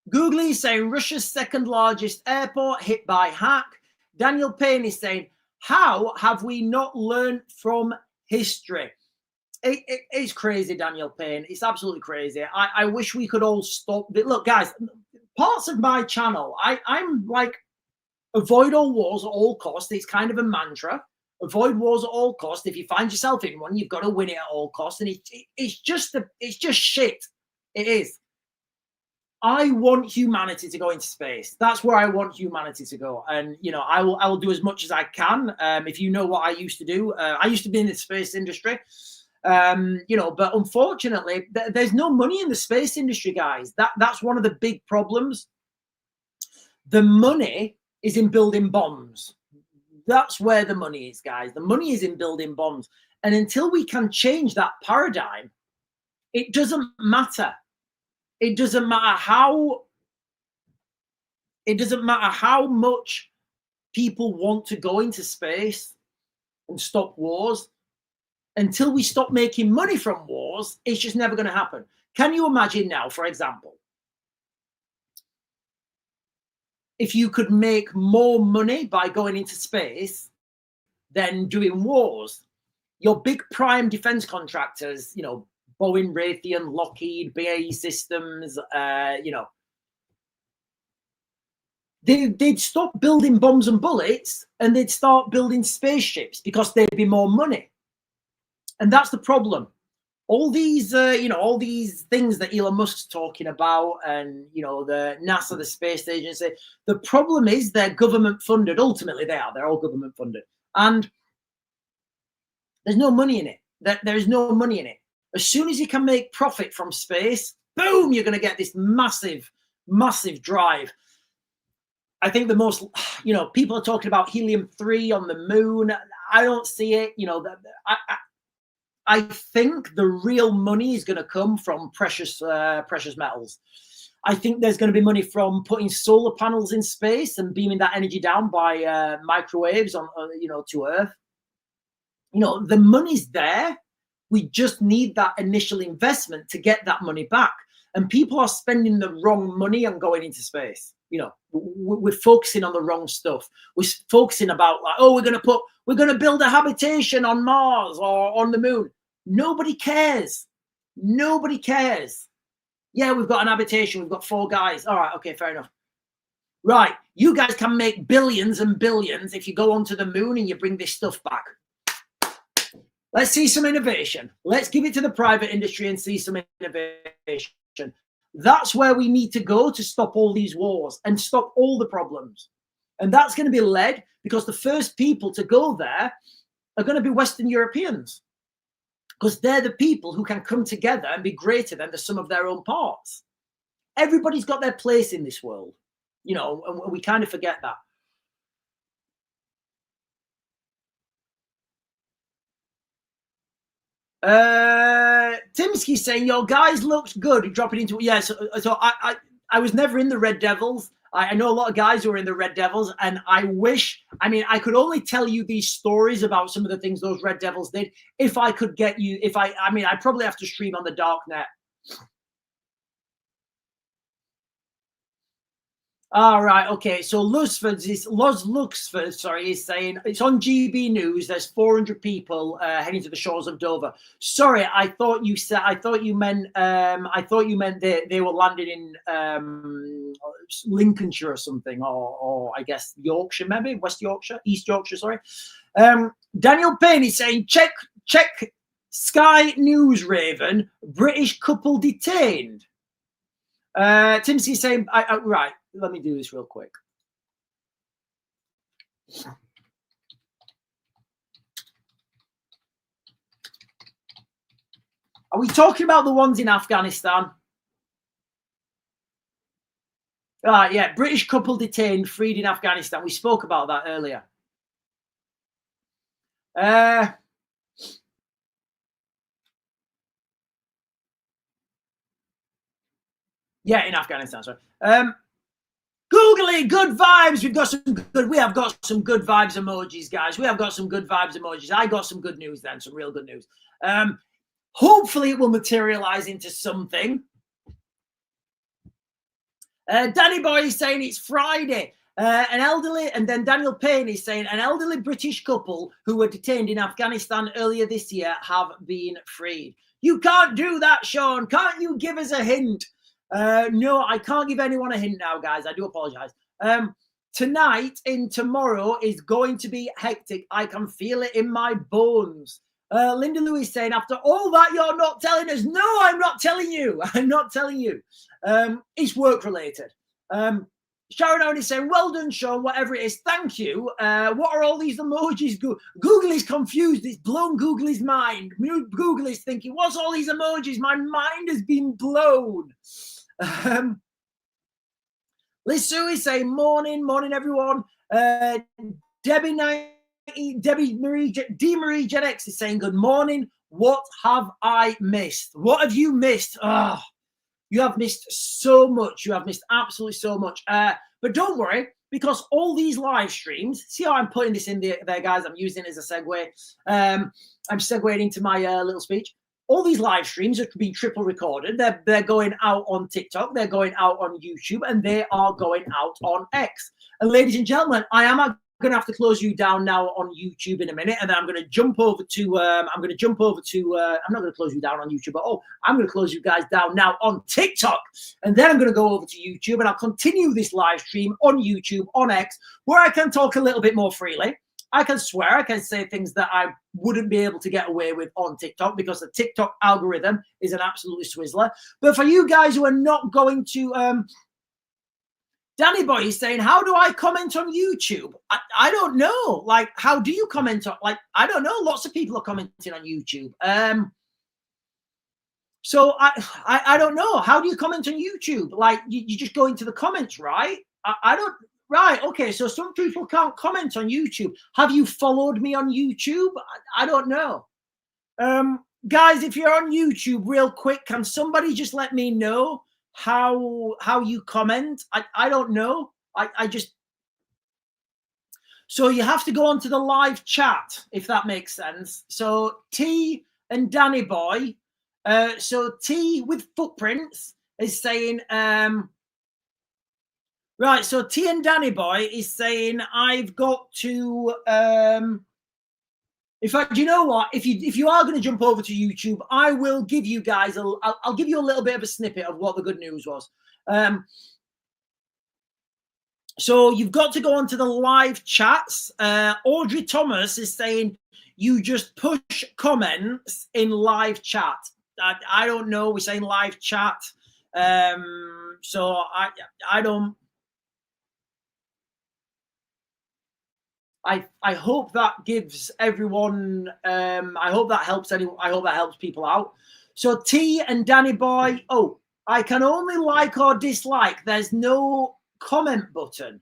Googly is saying Russia's second largest airport hit by hack. Daniel Payne is saying, how have we not learned from history? It's crazy, Daniel Payne. It's absolutely crazy. I wish we could all stop. Look, guys, parts of my channel, I'm like, avoid all wars at all costs. It's kind of a mantra. Avoid wars at all costs. If you find yourself in one, you've got to win it at all costs. And it's just shit. It is. I want humanity to go into space. That's where I want humanity to go. And, you know, I will do as much as I can. If you know what I used to do, I used to be in the space industry. You know, but unfortunately, there's no money in the space industry, guys. That's one of the big problems. The money is in building bombs. That's where the money is, guys. The money is in building bombs. And until we can change that paradigm, it doesn't matter. It doesn't matter how much people want to go into space and stop wars. Until we stop making money from wars, it's just never going to happen. Can you imagine now, for example, if you could make more money by going into space than doing wars? Your big prime defense contractors, you know, Boeing, Raytheon, Lockheed, BAE Systems, you know, they'd stop building bombs and bullets and they'd start building spaceships because there'd be more money. And that's the problem. All these, you know, all these things that Elon Musk's talking about, and, you know, the NASA, the space agency, the problem is they're government funded. Ultimately, they're all government funded. And there's no money in it. There's no money in it. As soon as you can make profit from space, boom, you're going to get this massive, massive drive. I think the most, you know, people are talking about helium-3 on the moon. I don't see it. You know, I think the real money is going to come from precious metals. I think there's going to be money from putting solar panels in space and beaming that energy down by microwaves on, you know, to Earth. You know, the money's there. We just need that initial investment to get that money back. And people are spending the wrong money on going into space. You know, we're focusing on the wrong stuff. We're focusing about like, oh, we're going to build a habitation on Mars or on the moon. Nobody cares. Nobody cares. Yeah, we've got an habitation. We've got 4 guys. All right. Okay, fair enough. Right. You guys can make billions and billions if you go onto the moon and you bring this stuff back. Let's see some innovation. Let's give it to the private industry and see some innovation. That's where we need to go to stop all these wars and stop all the problems. And that's going to be led because the first people to go there are going to be Western Europeans, because they're the people who can come together and be greater than the sum of their own parts. Everybody's got their place in this world, you know, and we kind of forget that. Timsky's saying your guys looked good dropping into so I was never in the Red Devils. I know a lot of guys who are in the Red Devils, and I mean I could only tell you these stories about some of the things those Red Devils did if I could get you, I mean I'd probably have to stream on the dark net. All right, okay. So Luxford is saying it's on GB News. There's 400 people heading to the shores of Dover. Sorry, I thought you meant they were landing in Lincolnshire or something, or I guess Yorkshire, maybe West Yorkshire, East Yorkshire. Sorry. Daniel Payne is saying check Sky News Raven. British couple detained. Timsky's saying right. Let me do this real quick. Are we talking about the ones in Afghanistan? Yeah, British couple detained, freed in Afghanistan. We spoke about that earlier. Yeah, in Afghanistan, sorry. Googly, good vibes. We have got some good vibes emojis, guys. We have got some good vibes emojis. I got some good news then, some real good news. Hopefully it will materialize into something. Danny Boy is saying it's Friday. And then Daniel Payne is saying an elderly British couple who were detained in Afghanistan earlier this year have been freed. You can't do that, Sean. Can't you give us a hint? No, I can't give anyone a hint now, guys. I do apologize. Tonight and tomorrow is going to be hectic. I can feel it in my bones. Linda Lewis saying, after all that, you're not telling us. No, I'm not telling you. I'm not telling you. It's work related. Sharon only saying, well done, Sean, whatever it is. Thank you. What are all these emojis? Google is confused. It's blown Google's mind. Google is thinking, what's all these emojis? My mind has been blown. Liz Sue is saying, morning, everyone. Debbie Marie Gen X is saying, good morning. What have I missed? What have you missed? Oh, you have missed so much. You have missed absolutely so much. But don't worry, because all these live streams, see how I'm putting this in there, guys? I'm using it as a segue. I'm segueing into my little speech. All these live streams are being triple recorded. They're going out on TikTok, they're going out on YouTube, and they are going out on X. And ladies and gentlemen, I am going to have to close you down now on YouTube in a minute, and then I'm going to jump over to I'm not going to close you down on YouTube at all. I'm going to close you guys down now on TikTok, and then I'm going to go over to YouTube, and I'll continue this live stream on YouTube, on X, where I can talk a little bit more freely. I can swear, I can say things that I wouldn't be able to get away with on TikTok, because the TikTok algorithm is an absolutely swizzler. But for you guys who are not going to Danny Boy is saying, how do I comment on YouTube? I don't know. Like, how do you comment on, like, I don't know. Lots of people are commenting on YouTube. So I don't know. How do you comment on YouTube? Like, you just go into the comments, right? I don't, right. Okay. So some people can't comment on YouTube. Have you followed me on YouTube? I don't know. Guys, if you're on YouTube, real quick, can somebody just let me know how you comment? I don't know. I just, so you have to go onto the live chat, if that makes sense. So T and Danny Boy, so T with footprints is saying right, so T and Danny Boy is saying, I've got to in fact, you know what? If you are going to jump over to YouTube, I will give you guys I'll give you a little bit of a snippet of what the good news was. So you've got to go onto the live chats. Audrey Thomas is saying, you just push comments in live chat. I don't know. We're saying live chat. So I don't. I hope that gives everyone. I hope that helps anyone. I hope that helps people out. So T and Danny Boy. Oh, I can only like or dislike. There's no comment button,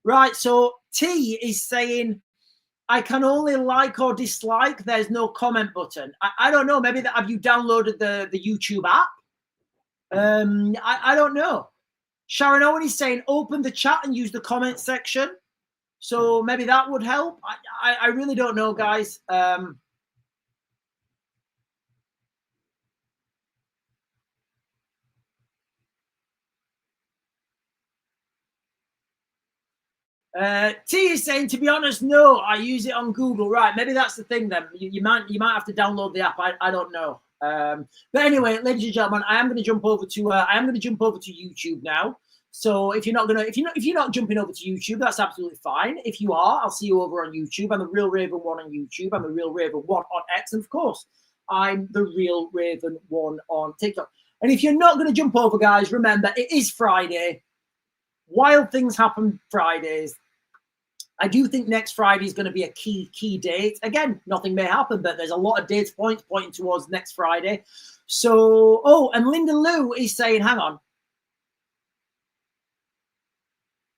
right? So T is saying, I can only like or dislike. There's no comment button. I don't know. Maybe have you downloaded the YouTube app? I don't know. Sharon Owen is saying, open the chat and use the comment section. So maybe that would help. I really don't know, guys. T is saying, to be honest, no, I use it on Google. Right, maybe that's the thing then. You might have to download the app. I don't know. But anyway, ladies and gentlemen, I am going to jump over to YouTube now. So if you're not jumping over to YouTube, that's absolutely fine. If you are, I'll see you over on YouTube. I'm the Real Raven 1 on YouTube. I'm the Real Raven 1 on X, and of course, I'm the Real Raven 1 on TikTok. And if you're not going to jump over, guys, remember it is Friday. Wild things happen Fridays. I do think next Friday is going to be a key date. Again, nothing may happen, but there's a lot of data points pointing towards next Friday. So, oh, and Linda Lou is saying, hang on.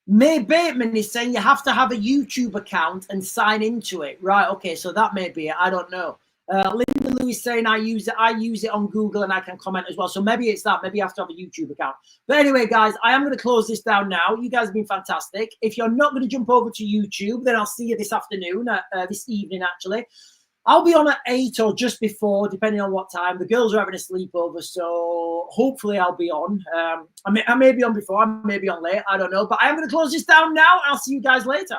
May Bateman is saying you have to have a YouTube account and sign into it. Right, okay, so that may be it. I don't know. Linda Lou is saying I use it on Google and I can comment as well. So maybe it's that. Maybe you have to have a YouTube account. But anyway, guys, I am going to close this down now. You guys have been fantastic. If you're not going to jump over to YouTube, then I'll see you this afternoon, this evening, actually. I'll be on at 8 or just before, depending on what time. The girls are having a sleepover, so hopefully I'll be on. I may be on before, I may be on late. I don't know. But I am going to close this down now. I'll see you guys later.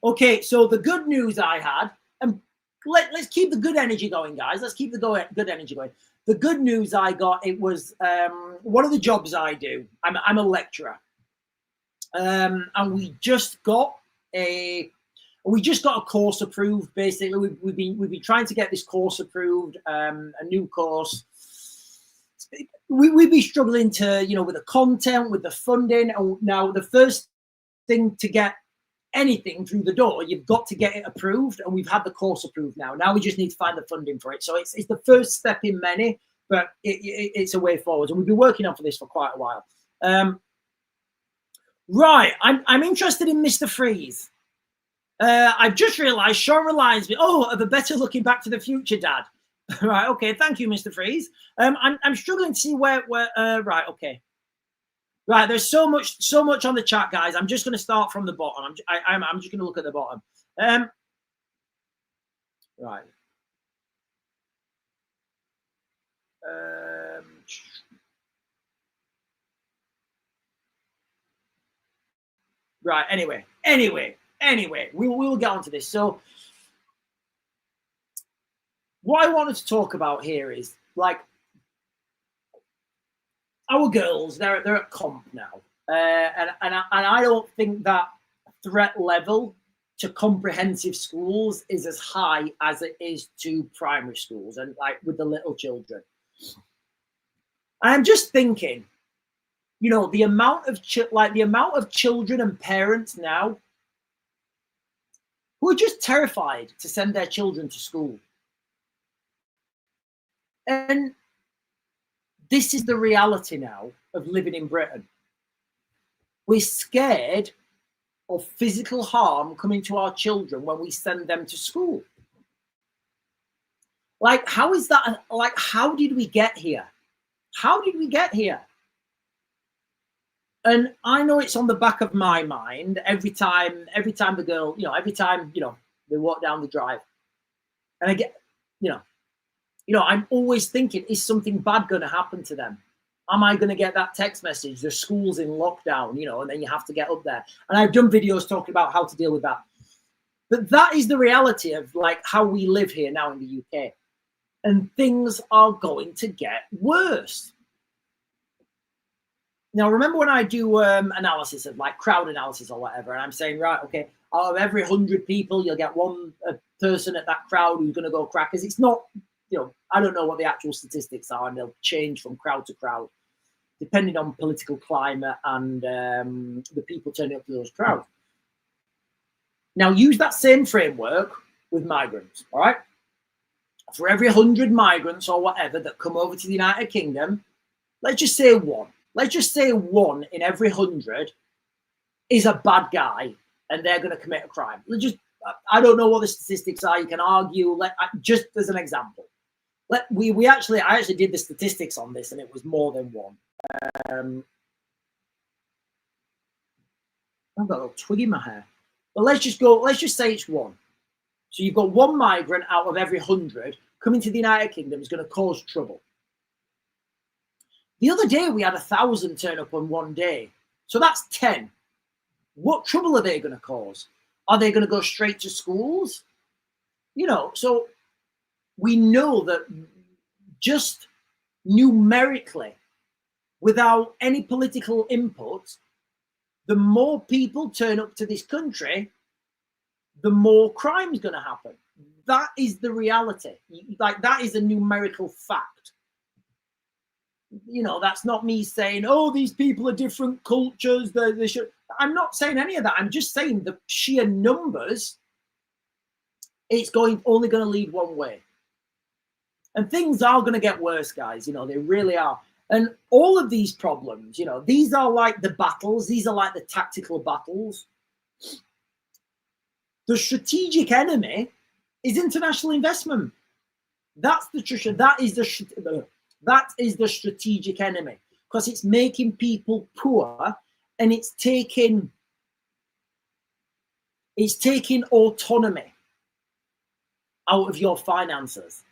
Okay, so the good news I had, and let's keep the good energy going, guys. Let's keep the good energy going. The good news I got, it was one of the jobs I do. I'm a lecturer. And we just got a We just got a course approved. Basically, we've been trying to get this course approved, a new course. We'd be struggling to, with the content, with the funding. And now the first thing to get anything through the door, you've got to get it approved, and we've had the course approved now. Now we just need to find the funding for it. So it's the first step in many, but it's a way forward. And we've been working on for this for quite a while. Right, I'm interested in Mr. Freeze. I've just realised Sean reminds me, of a better looking Back to the Future, Dad. Right, okay, thank you, Mr. Freeze. I'm struggling to see where right, okay. Right, there's so much on the chat, guys. I'm just going to start from the bottom. I'm just going to look at the bottom. Right. Right. Anyway, we will get onto this. So, what I wanted to talk about here is like our girls. They're at comp now, and I don't think that threat level to comprehensive schools is as high as it is to primary schools and like with the little children. I'm just thinking, the amount of children and parents now who are just terrified to send their children to school. And this is the reality now of living in Britain. We're scared of physical harm coming to our children when we send them to school. Like, how is that? Like, how did we get here? How did we get here? And I know it's on the back of my mind every time the girl, every time, they walk down the drive. And I get, I'm always thinking, is something bad going to happen to them? Am I going to get that text message? The school's in lockdown, and then you have to get up there. And I've done videos talking about how to deal with that. But that is the reality of like how we live here now in the UK. And things are going to get worse. Now, remember when I do analysis of like crowd analysis or whatever, and I'm saying, right, okay, out of every 100 people, you'll get one person at that crowd who's going to go crackers. It's not, I don't know what the actual statistics are, and they'll change from crowd to crowd, depending on political climate and the people turning up to those crowds. Now, use that same framework with migrants, all right? For every 100 migrants or whatever that come over to the United Kingdom, let's just say one. Let's just say one in every 100 is a bad guy and they're going to commit a crime. I don't know what the statistics are. You can argue. Just as an example, I actually did the statistics on this, and it was more than one. I've got a little twig in my hair, but let's just say it's one. So you've got one migrant out of every 100 coming to the United Kingdom is going to cause trouble. The other day, we had 1,000 turn up on one day. So that's 10. What trouble are they going to cause? Are they going to go straight to schools? So we know that just numerically, without any political input, the more people turn up to this country, the more crime is going to happen. That is the reality. Like, that is a numerical fact. That's not me saying, these people are different cultures. They should. I'm not saying any of that. I'm just saying the sheer numbers, it's only going to lead one way. And things are going to get worse, guys. They really are. And all of these problems, these are like the battles. These are like the tactical battles. The strategic enemy is international investment. That is the strategic enemy, because it's making people poor, and it's taking autonomy out of your finances.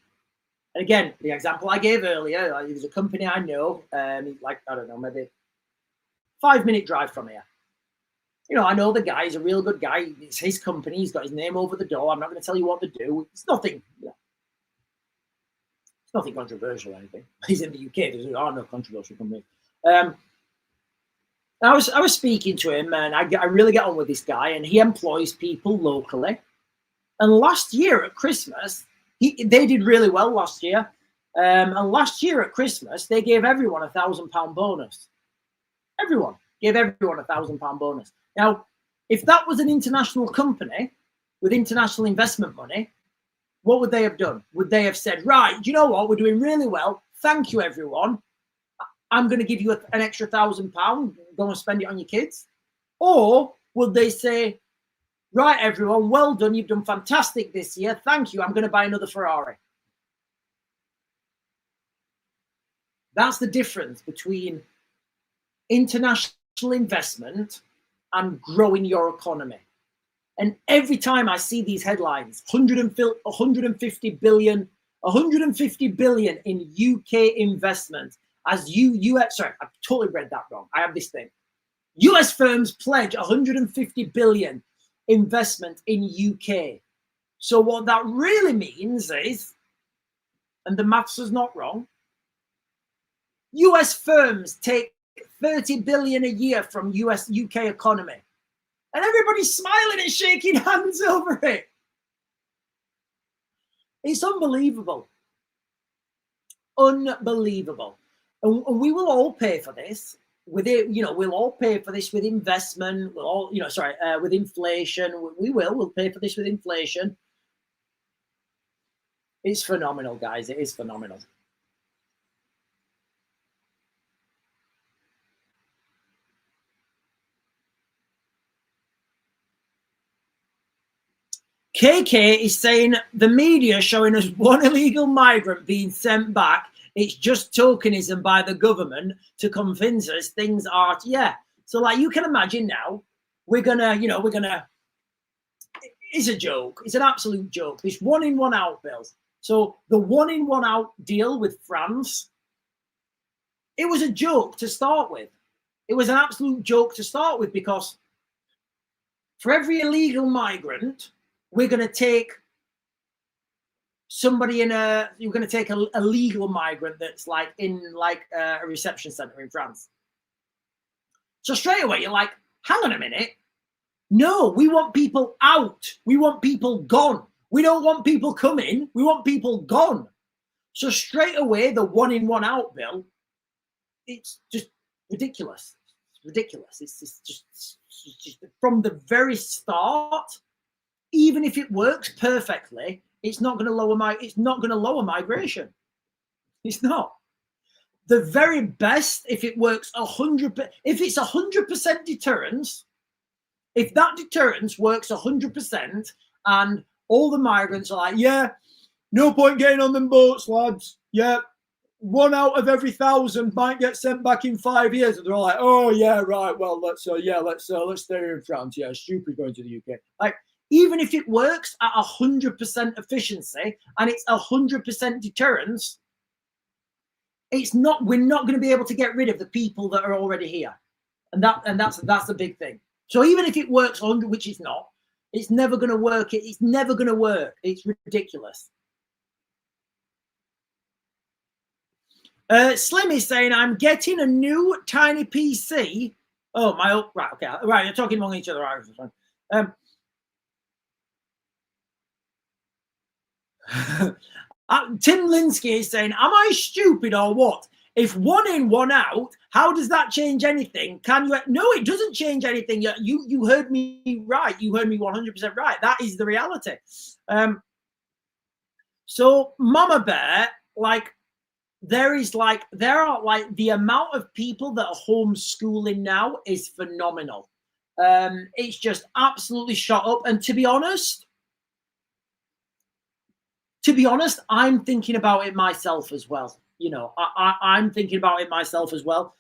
And again, the example I gave earlier, there's a company I know, I don't know, maybe 5-minute drive from here. I know the guy. He's a real good guy. It's his company. He's got his name over the door. I'm not going to tell you what to do. It's nothing. It's nothing controversial or anything. He's in the UK. There are no controversial companies. I was speaking to him, and I really get on with this guy, and he employs people locally. And last year at Christmas, they did really well last year. And last year at Christmas, they gave everyone £1,000 bonus. Everyone gave everyone £1,000 bonus. Now, if that was an international company with international investment money, what would they have done? Would they have said, right, you know what, we're doing really well. Thank you, everyone. I'm going to give you an extra £1,000. Go and spend it on your kids. Or would they say, right, everyone, well done. You've done fantastic this year. Thank you. I'm going to buy another Ferrari. That's the difference between international investment and growing your economy. And every time I see these headlines, 150 billion in UK investment as sorry, I totally read that wrong. I have this thing. US firms pledge 150 billion investment in UK. So what that really means is, and the maths is not wrong, US firms take 30 billion a year from UK economy. And everybody's smiling and shaking hands over it. It's unbelievable. Unbelievable. And we will all pay for this. With it, we'll all pay for this with investment. We'll all, with inflation. We'll pay for this with inflation. It's phenomenal, guys. It is phenomenal. KK is saying the media showing us one illegal migrant being sent back. It's just tokenism by the government to convince us things are, yeah. So like you can imagine now, we're gonna, it's a joke. It's an absolute joke. This 1 in 1 out bills. So the 1 in 1 out deal with France, it was a joke to start with. It was an absolute joke to start with because for every illegal migrant, we're going to take somebody you're going to take a legal migrant that's like in a reception center in France. So straight away, you're like, hang on a minute. No, we want people out. We want people gone. We don't want people coming. We want people gone. So straight away, the 1 in 1 out bill, it's just ridiculous. It's ridiculous. It's just from the very start, even if it works perfectly, it's not going to lower migration. It's not. The very best, if it works 100%, if it's 100% deterrence, if that deterrence works 100% and all the migrants are like, yeah, no point getting on them boats, lads. Yeah, 1 out of every 1,000 might get sent back in 5 years. And they're all like, oh yeah, right. Well, let's stay here in France. Yeah, stupid going to the UK. Like, even if it works at 100% efficiency and it's 100% deterrence, we're not going to be able to get rid of the people that are already here. And that's the big thing. So even if it works 100, which it's not, it's never going to work. It's never going to work. It's ridiculous. Slim is saying, I'm getting a new tiny PC. Oh, right, okay. Right, you're talking among each other. Tim Linsky is saying, am I stupid or what? If 1 in 1 out, how does that change anything? No, it doesn't change anything. You heard me right. You heard me 100% right. That is the reality. So Mama Bear, there are the amount of people that are homeschooling now is phenomenal. It's just absolutely shot up. And to be honest, I'm thinking about it myself as well. I'm thinking about it myself as well.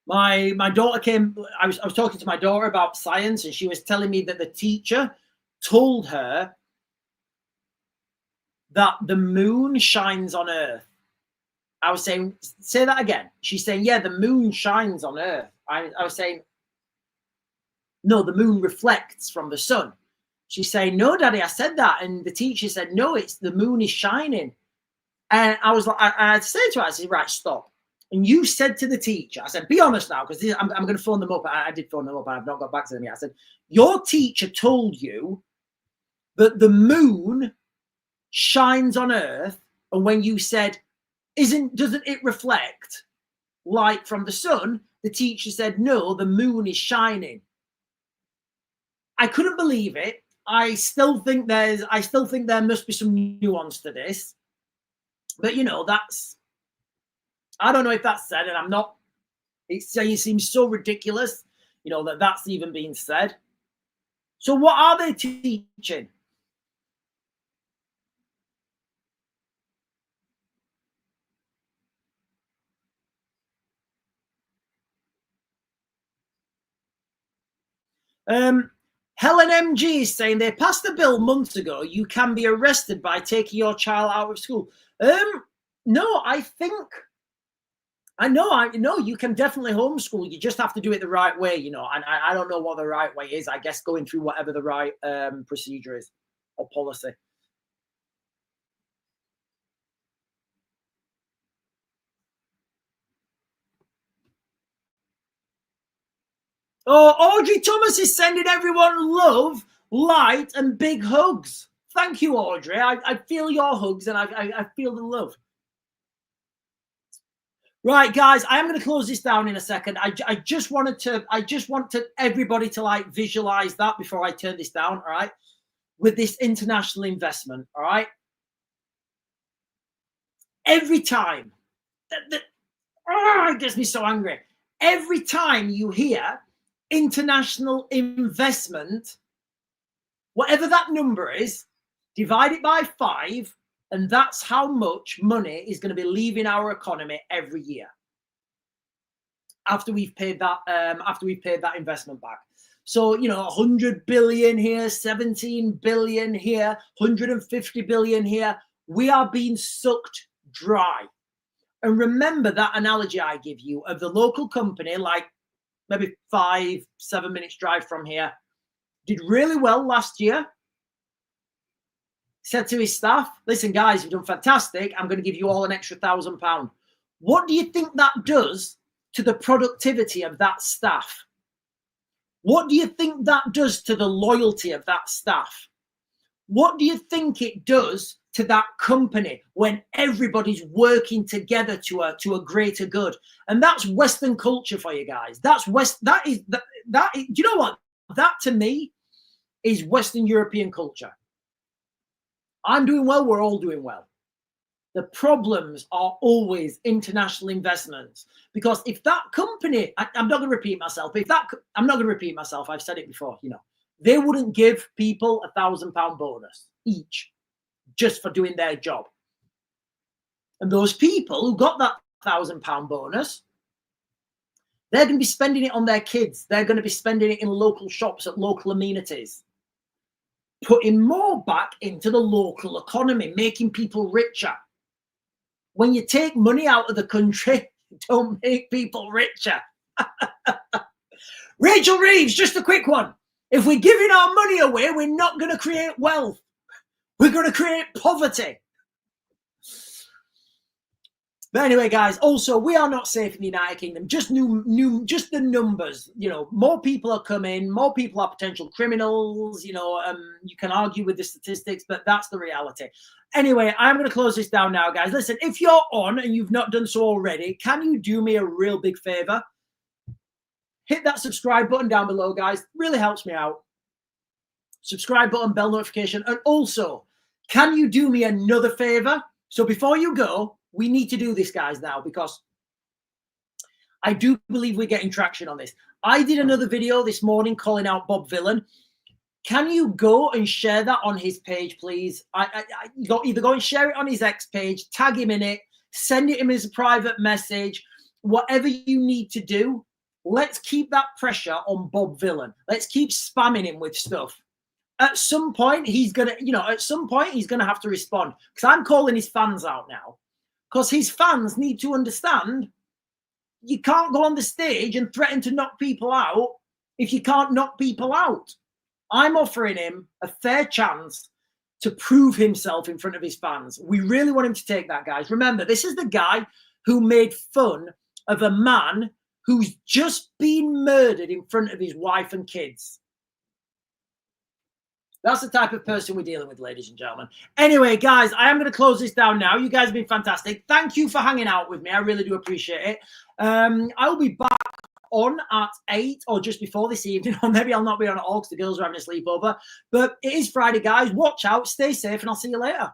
My daughter came. I was talking to my daughter about science, and she was telling me that the teacher told her that the moon shines on Earth. I was saying, say that again. She's saying, yeah, the moon shines on Earth. I was saying, no, the moon reflects from the sun. She's saying, no, Daddy, I said that. And the teacher said, no, it's the moon is shining. And I was like, I said to her, I said, right, stop. And you said to the teacher, I said, be honest now, because I'm going to phone them up. I did phone them up, and I've not got back to them yet. I said, your teacher told you but the moon shines on Earth. And when you said, doesn't it reflect light from the sun? The teacher said, no, the moon is shining. I couldn't believe it. I still think there must be some nuance to this. But you know, I don't know if that's said, and I'm not, it seems so ridiculous, you know, that's even being said. So what are they teaching? Helen MG is saying they passed a bill months ago. You can be arrested by taking your child out of school. No, I know you can definitely homeschool. You just have to do it the right way, you know. And I don't know what the right way is. I guess going through whatever the right procedure is or policy. Oh, Audrey Thomas is sending everyone love, light, and big hugs. Thank you, Audrey. I feel your hugs and I feel the love. Right, guys, I am going to close this down in a second. I just want everybody to like visualize that before I turn this down. All right, with this international investment. All right, every time, it gets me so angry. Every time you hear international investment, whatever that number is, divide it by 5. And that's how much money is going to be leaving our economy every year after we've paid that investment back. So, you know, 100 billion here, 17 billion here, 150 billion here. We are being sucked dry. And remember that analogy I give you of the local company, like maybe 5-7 minutes drive from here, did really well last year. Said to his staff, listen, guys, you've done fantastic. I'm going to give you all an extra £1,000. What do you think that does to the productivity of that staff? What do you think that does to the loyalty of that staff? What do you think it does to that company when everybody's working together to a greater good? And that's Western culture for you guys. Do you know what? That to me is Western European culture. I'm doing well, we're all doing well. The problems are always international investments. Because if that company, I'm not going to repeat myself, I'm not going to repeat myself, I've said it before, you know, they wouldn't give people £1,000 bonus each just for doing their job. And those people who got that £1,000 bonus, they're going to be spending it on their kids. They're going to be spending it in local shops at local amenities, putting more back into the local economy, making people richer. When you take money out of the country, don't make people richer. Rachel Reeves, just a quick one. If we're giving our money away, we're not going to create wealth. We're going to create poverty. But anyway, guys, also, we are not safe in the United Kingdom. Just just the numbers. You know, more people are coming, more people are potential criminals. You know, you can argue with the statistics, but that's the reality. Anyway, I'm going to close this down now, guys. Listen, if you're on and you've not done so already, can you do me a real big favor? Hit that subscribe button down below, guys. Really helps me out. Subscribe button, bell notification. And also, can you do me another favor? So before you go, we need to do this, guys, now, because I do believe we're getting traction on this. I did another video this morning calling out Bob Villan. Can you go and share that on his page, please? Either go and share it on his X page, tag him in it, send it him as a private message, whatever you need to do. Let's keep that pressure on Bob Villan. Let's keep spamming him with stuff. At some point, he's going to have to respond, because I'm calling his fans out now. Because his fans need to understand you can't go on the stage and threaten to knock people out if you can't knock people out. I'm offering him a fair chance to prove himself in front of his fans. We really want him to take that, guys. Remember, this is the guy who made fun of a man who's just been murdered in front of his wife and kids. That's the type of person we're dealing with, ladies and gentlemen. Anyway, guys, I am going to close this down now. You guys have been fantastic. Thank you for hanging out with me. I really do appreciate it. I will be back on at 8 or just before this evening, or maybe I'll not be on at all because the girls are having a sleepover. But it is Friday, guys. Watch out, stay safe, and I'll see you later.